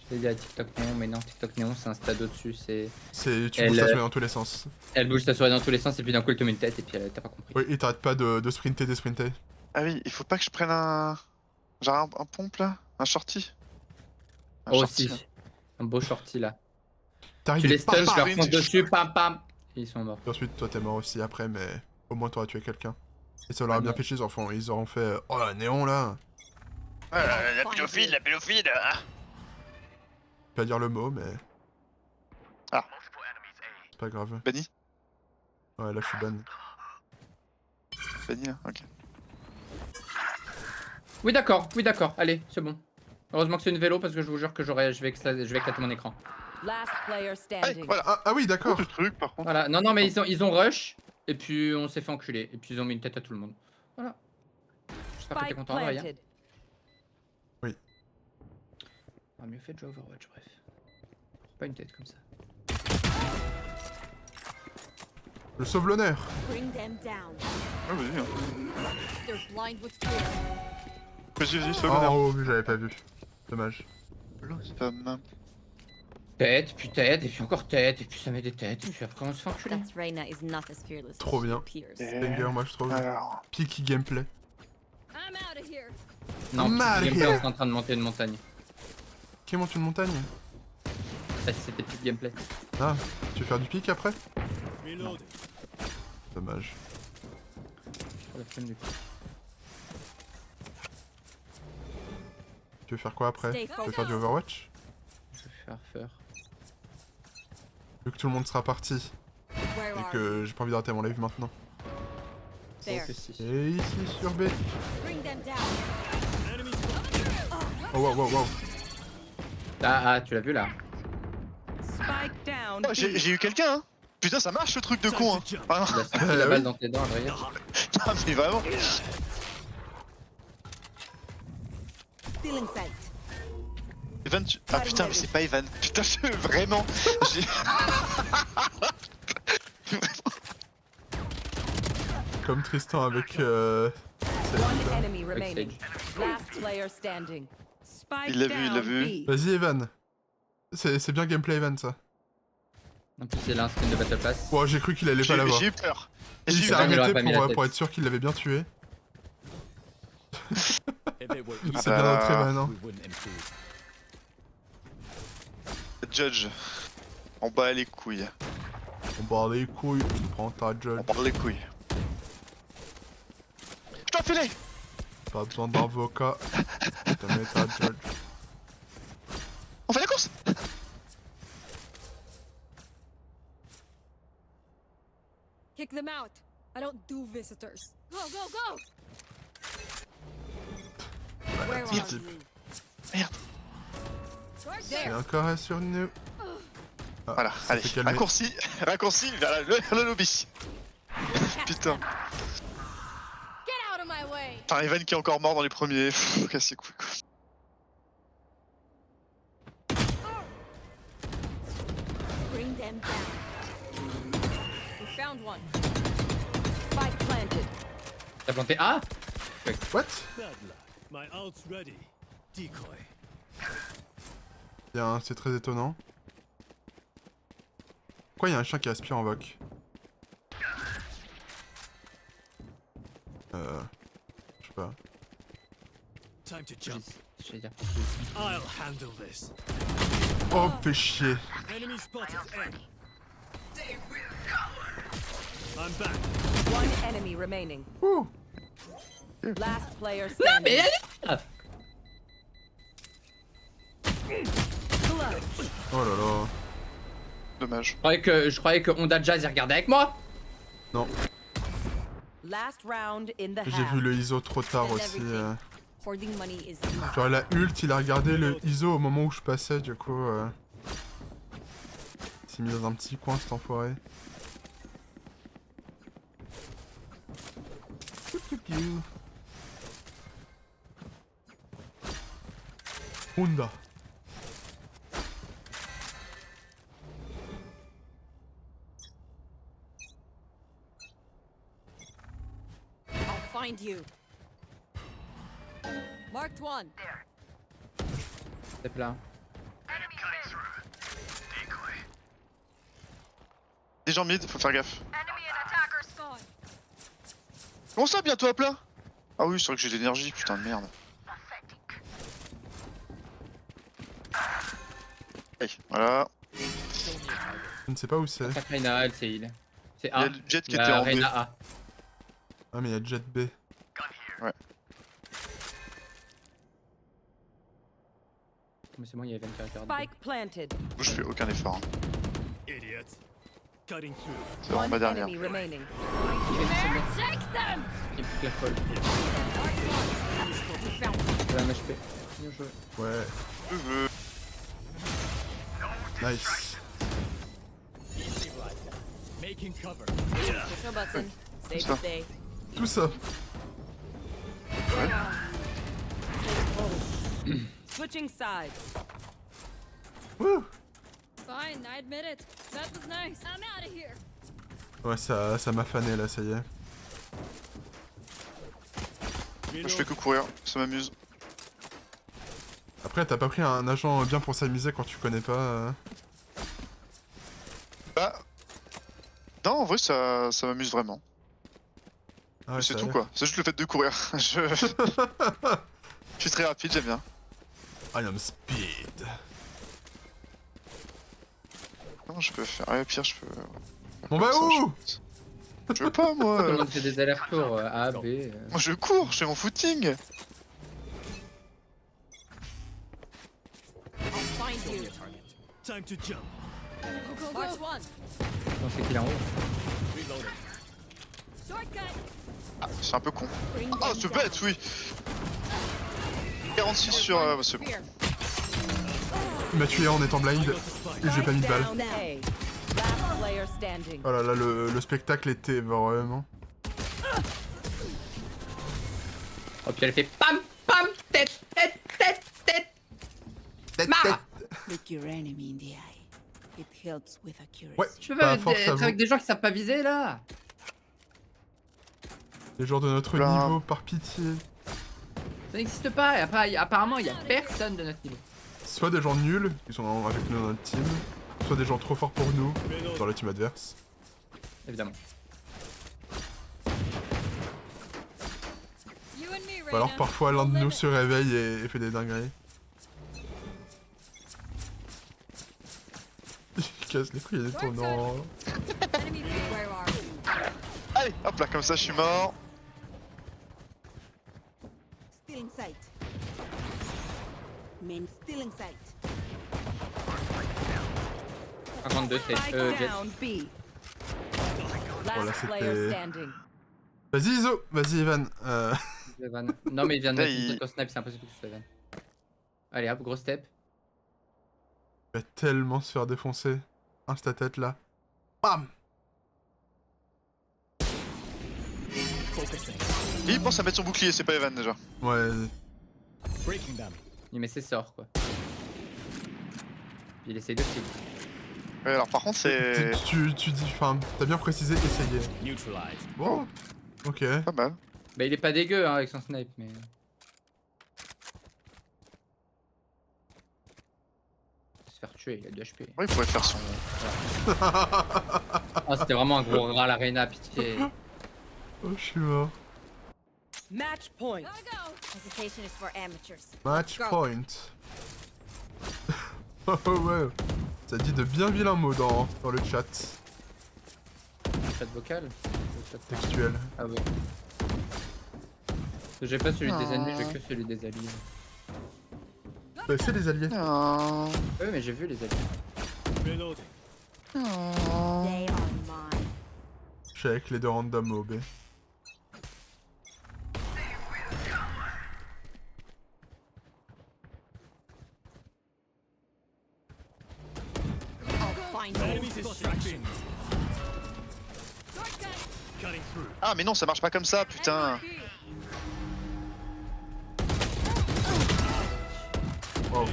Je l'ai dit à TikTok néon, mais non, TikTok néon, c'est un stade au-dessus, c'est... Tu Elle, bouges ta souris dans tous les sens. Elle bouge sa souris dans tous les sens et puis d'un coup elle te met une tête et puis t'as pas compris. Oui, et t'arrêtes pas de sprinter, désprinter. Ah oui, il faut pas que je prenne un... Genre un pompe là? Un shorty? Un Oh shorty, si, là. un beau shorty là. T'arrives Tu les et stuns, je leur sprint, fonce je- dessus, pam pam. Ils sont morts. Et ensuite, toi t'es mort aussi après, mais au moins t'aurais tué quelqu'un. Et ça leur a bien non. fait chier, ils auront fait oh la néon là. La pédophile, la pédophile. Ah. Pas dire le mot, mais. Ah. C'est pas grave. Banni? Ouais, là je suis ban. Banni là? Ok. Oui d'accord, allez, c'est bon. Heureusement que c'est une vélo parce que je vous jure que je vais éclater mon écran. Last player Allez, standing. voilà. Ah oui, d'accord. Ce truc par contre. Voilà, non mais ils ont rush, et puis on s'est fait enculer, et puis ils ont mis une tête à tout le monde. Voilà. J'espère que t'es Spike content, Adrien. planted. On a mieux fait de jouer Overwatch, bref. Pas une tête comme ça. Je sauve l'honneur. Bring them down. Ah, vas-y, hein. They're blind with fear. Vas-y, sois l'honneur. Oh, j'avais pas vu. Dommage. Spam. Tête, puis tête, et puis encore tête, et puis ça met des têtes, et puis après on se fait enculer. That Reyna is not as fearless Trop as bien. she appears. Banger, moi je trouve. Alors. Peaky gameplay. I'm out of here. Non, Mal, gameplay, here. on est en train de monter une montagne. Qui monte une montagne? Bah, c'était plus de gameplay. Ah, tu veux faire du pic après? Reloading. Dommage. Pour la flemme du coup. Tu veux faire quoi après? Stay Tu veux faire focused. du Overwatch? Je vais faire. Vu que tout le monde sera parti Where et are you? que j'ai pas envie d'arrêter mon live maintenant. There. Que si. Et ici sur B. Bring them down. Enemy spotted. Oh wow wow wow. Ah, tu l'as vu là? Spike down. Oh, j'ai eu quelqu'un, hein. Putain, ça marche ce truc de con, hein. Ah, non, Il a sorti la oui. balle dans tes dents, Adrien. non, mais vraiment. Stealing sight. Evan, ah putain, mais c'est pas Evan. Putain, vraiment. J'ai- Comme Tristan avec One Sage. enemy remaining. Last player standing. Spike Il l'a vu, il l'a down vu. B. Vas-y Evan. C'est bien gameplay Evan ça. En plus, il a un skin de Battle Pass. Bon, j'ai cru qu'il allait pas l'avoir. J'ai eu peur. Il J'ai eu s'est Evan, il aurait arrêté pas mis la pour tête. être sûr qu'il l'avait bien tué. If it were Ah C'est bah, bien notre Evan, hein. we wouldn't improve. Judge. On bat les couilles. On barre les couilles, tu prends ta On judge. bat les couilles. Je t'ai enfilé. Pas besoin d'avocat. Tu te mets ta judge. On fait la course. Kick them out. I don't do visitors. Go, go, go. Where are Merde. you? Merde. Et There. encore un sur nous. Ah, Voilà, ça allez, fait calmer. raccourci vers le lobby. Putain. Get out of my way. Enfin, Evan qui est encore mort dans les premiers. Pff, casse les couilles quoi. Bring them down. We found one. Spike planted. T'as planté A? What? Bad luck. My ult's ready. Decoy. Bien, c'est très étonnant. Pourquoi il y a un chien qui aspire en voc? Je sais pas. Time to jump. J'allais dire. I'll handle this. Oh, fais chier. Enemy spotted. I'm back. One enemy remaining. Ouh. Last player Non mais standing. elle est là. Clutch. Oh là là. Dommage. Je croyais que Honda Jazz il regardait avec moi. Non, Last round in the j'ai half. vu le ISO trop tard And aussi. everything. Hoarding money is not. Genre la ult, il a regardé le ISO au moment où je passais, du coup. Il s'est mis dans un petit coin cet enfoiré. Honda. I'll find you. Marked one. C'est plein. Des gens mid, faut faire gaffe. Enemy and attacker spawn. Comment ça, bientôt à plat? Ah oui, c'est vrai que j'ai de l'énergie, putain de merde. Allez, voilà. Je ne sais pas où c'est. Katrina, elle c'est heal. C'est Il y a A. le jet qui Il y était a en B. Reyna A. Ah, mais il y a Jet B. Mais c'est moi, il y a Evan qui a regardé. Spike planted. Moi, je fais aucun effort. Hein. Idiot. Cutting through. C'est vraiment One ma dernière. enemy remaining. Take them! Il est la folle. Il a un HP. Bien joué. Ouais, Je veux. nice. Making cover. Push your button. Save Ça. the day. Tout ça. Switching sides. Wouh. Fine, I admit it. That was nice. I'm out of here. Ouais, ça m'a fané là, ça y est. Je fais que courir, ça m'amuse. Après, t'as pas pris un agent bien pour s'amuser quand tu connais pas. Bah. Non, en vrai, ça m'amuse vraiment. Ah ouais, C'est ça a tout l'air. quoi. C'est juste le fait de courir. Je suis très rapide, j'aime bien. I am speed. Comment je peux faire? Ah, au pire, je peux. On va Ça, où? Je veux pas, Tout le moi. monde fait des allers-retours A, B. Moi, je cours, je fais mon footing. I'll find you. Time to jump. Go, go, March go. one. On sait qu'il est en haut. Reloading. Shortcut. Ah, c'est un peu con. Bring Ah, them c'est down. bête, oui. 46 sur. Bah, c'est bon. Here. Il m'a tué en étant blind et j'ai pas mis de balle. Down A. Last player standing. Oh là là, le spectacle était vraiment. Oh, puis elle fait pam, pam, tête, tête, tête, tête. Marre. Look your enemy in the eye. It helps with accuracy. Ouais, Je peux bah, pas force à être vous. avec des gens qui savent pas viser là. Les gens de notre Là. niveau, par pitié. Ça n'existe pas. Apparemment, il y a personne de notre niveau. Soit des gens nuls, qui sont avec nous dans notre team, soit des gens trop forts pour nous, dans la team adverse. Évidemment. You and me, Ou alors Reyna. parfois l'un de nous Limit. se réveille et fait des dingueries. Il casse les couilles, il est tournant. Enemy B. Where are you? Allez, hop là, comme ça, je suis mort. Still in sight. Men still in sight. 52, c'est Spike Jet. down B. Voilà, Last player c'était- standing. Vas-y Iso, vas-y Evan. Evan. Non, mais il vient de Là, mettre une il- tête au snipe, c'est impossible que ce soit Evan. Allez hop, gros step. Il va tellement se faire défoncer. Insta-tête là. Bam. Et il pense à mettre son bouclier, c'est pas Evan déjà. Ouais, Breaking them. Il met ses sorts quoi. Puis il essaye de kill. Ouais, alors par contre, c'est tu dis, enfin, t'as bien précisé essayer. Neutralized. Bon, ok. pas mal. Bah il est pas dégueu hein, avec son snipe mais... Il va se faire tuer, il a 2 HP. Ouais, il pourrait faire son. Ah c'était vraiment un gros rat la Reyna, pitié. Oh, je suis mort. Match point. Gotta go. Hesitation is for amateurs. Match Go. point. Oh ouais. Ça dit de bien vilains mots dans le chat Chat vocal. Le chat textuel. Ah ouais. J'ai pas celui des ennemis, j'ai que celui des alliés. Bah, c'est les alliés. Non. Ouais mais j'ai vu les alliés. Reloading. They are mine. Je suis avec les deux random au B. I'll find you. Enemy distraction. Shortcut. Cutting through. Ah, mais non, ça marche pas comme ça, putain. Enemy B. Wow.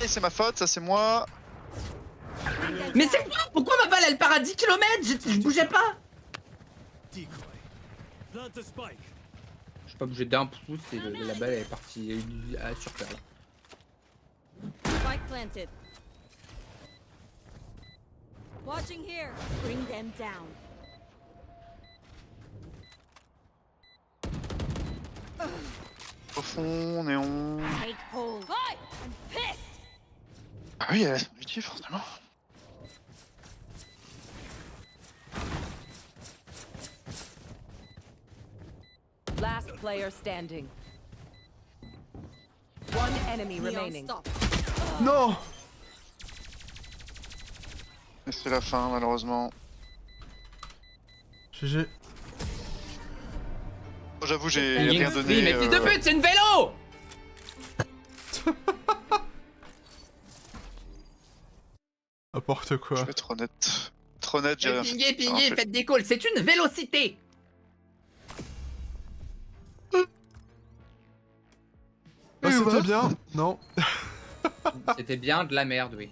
Et c'est ma faute, ça c'est moi. Mais c'est quoi? Pourquoi ma balle elle part à 10 km? Je bougeais pas! Decoy. Plant a spike. Je suis pas bougé d'un pouce et la balle elle est partie sur terre. Spike planted. Watching here. Bring them down. Au fond, néon. Take hold. Hi! I'm pissed! Ah oui, elle a son métier, forcément. Last player standing. One enemy remaining. Non! Et c'est la fin, malheureusement. GG. J'avoue, j'ai Oui, rien donné. mais fils de pute, c'est une vélo! N'importe Je quoi. vais être honnête. Être honnête, j'ai rien fait. Pingez, faites des calls, c'est une vélocité! Ah, c'était bien? Non. C'était bien de la merde, oui.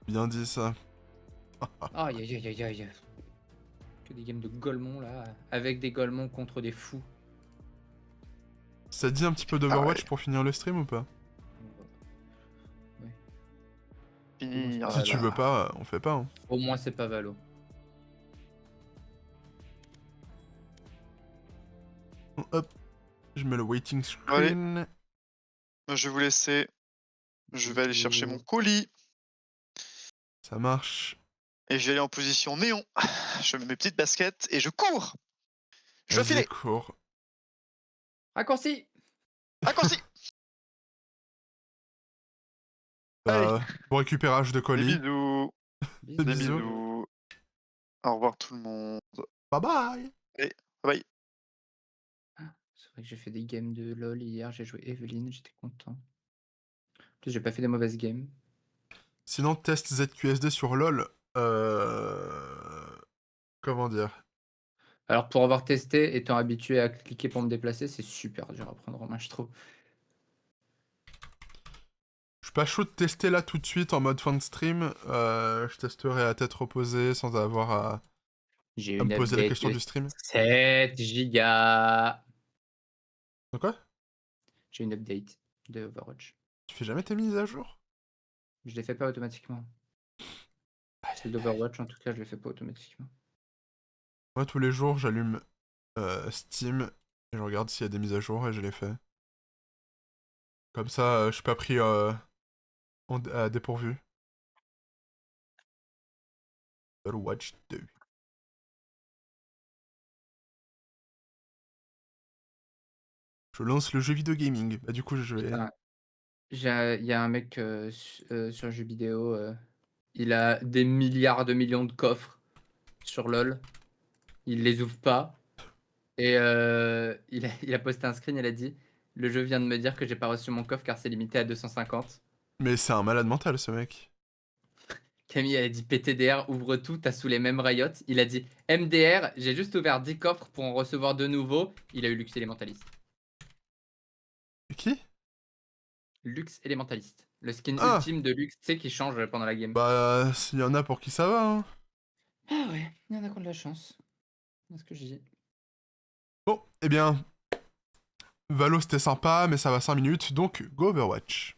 Bien dit ça. Aïe aïe aïe aïe aïe. Que des games de Golemon là, avec des Golemons contre des fous. Ça te dit un petit peu d'Overwatch pour finir le stream ou pas? Fini. Si tu veux pas, on fait pas. Hein. Au moins c'est pas Valo. Hop, je mets le waiting screen. Je vais vous laisser. Je vais aller chercher mon colis. Ça marche. Et je vais aller en position néon. Je mets mes petites baskets et je cours. Je vais Vas-y, filer. cours. Raccourci! Raccourci. Bon récupérage de Des colis. bisous. Des Des bisous. bisous. Au revoir tout le monde. Bye bye. Bye. C'est vrai que j'ai fait des games de LoL hier, j'ai joué Evelyn, j'étais content. En plus j'ai pas fait des mauvaises games. Sinon, test ZQSD sur LoL. Comment dire? Alors pour avoir testé, étant habitué à cliquer pour me déplacer, c'est super dur à prendre en main je trouve. Je suis pas chaud de tester là tout de suite en mode fin de stream. Je testerai à tête reposée sans avoir à J'ai me une poser la update question de du stream. 7 gigas. De quoi? J'ai une update de Overwatch. Tu fais jamais tes mises à jour? Je les fais pas automatiquement. Celle d'Overwatch en tout cas je les fais pas automatiquement. Moi tous les jours j'allume Steam et je regarde s'il y a des mises à jour et je les fais. Comme ça je suis pas pris à dépourvu. Overwatch 2. Je lance le jeu vidéo gaming. Bah du coup je vais... Il y a un mec sur jeux vidéo, il a des milliards de millions de coffres sur LoL. Il les ouvre pas. Et il a posté un screen, il a dit le jeu vient de me dire que j'ai pas reçu mon coffre car c'est limité à 250. Mais c'est un malade mental ce mec. Camille a dit PTDR, ouvre tout, t'as sous les mêmes Riot. Il a dit MDR, j'ai juste ouvert 10 coffres pour en recevoir de nouveaux. Il a eu Lux Elementalist. Qui? Lux Elementalist. Le skin Ah. ultime de Lux, tu sais, qui change pendant la game. Bah s'il y en a pour qui ça va hein. Ah ouais, il y en a qui ont de la chance. C'est ce que je dis. Bon, eh bien... Valo c'était sympa mais ça va 5 minutes donc go Overwatch.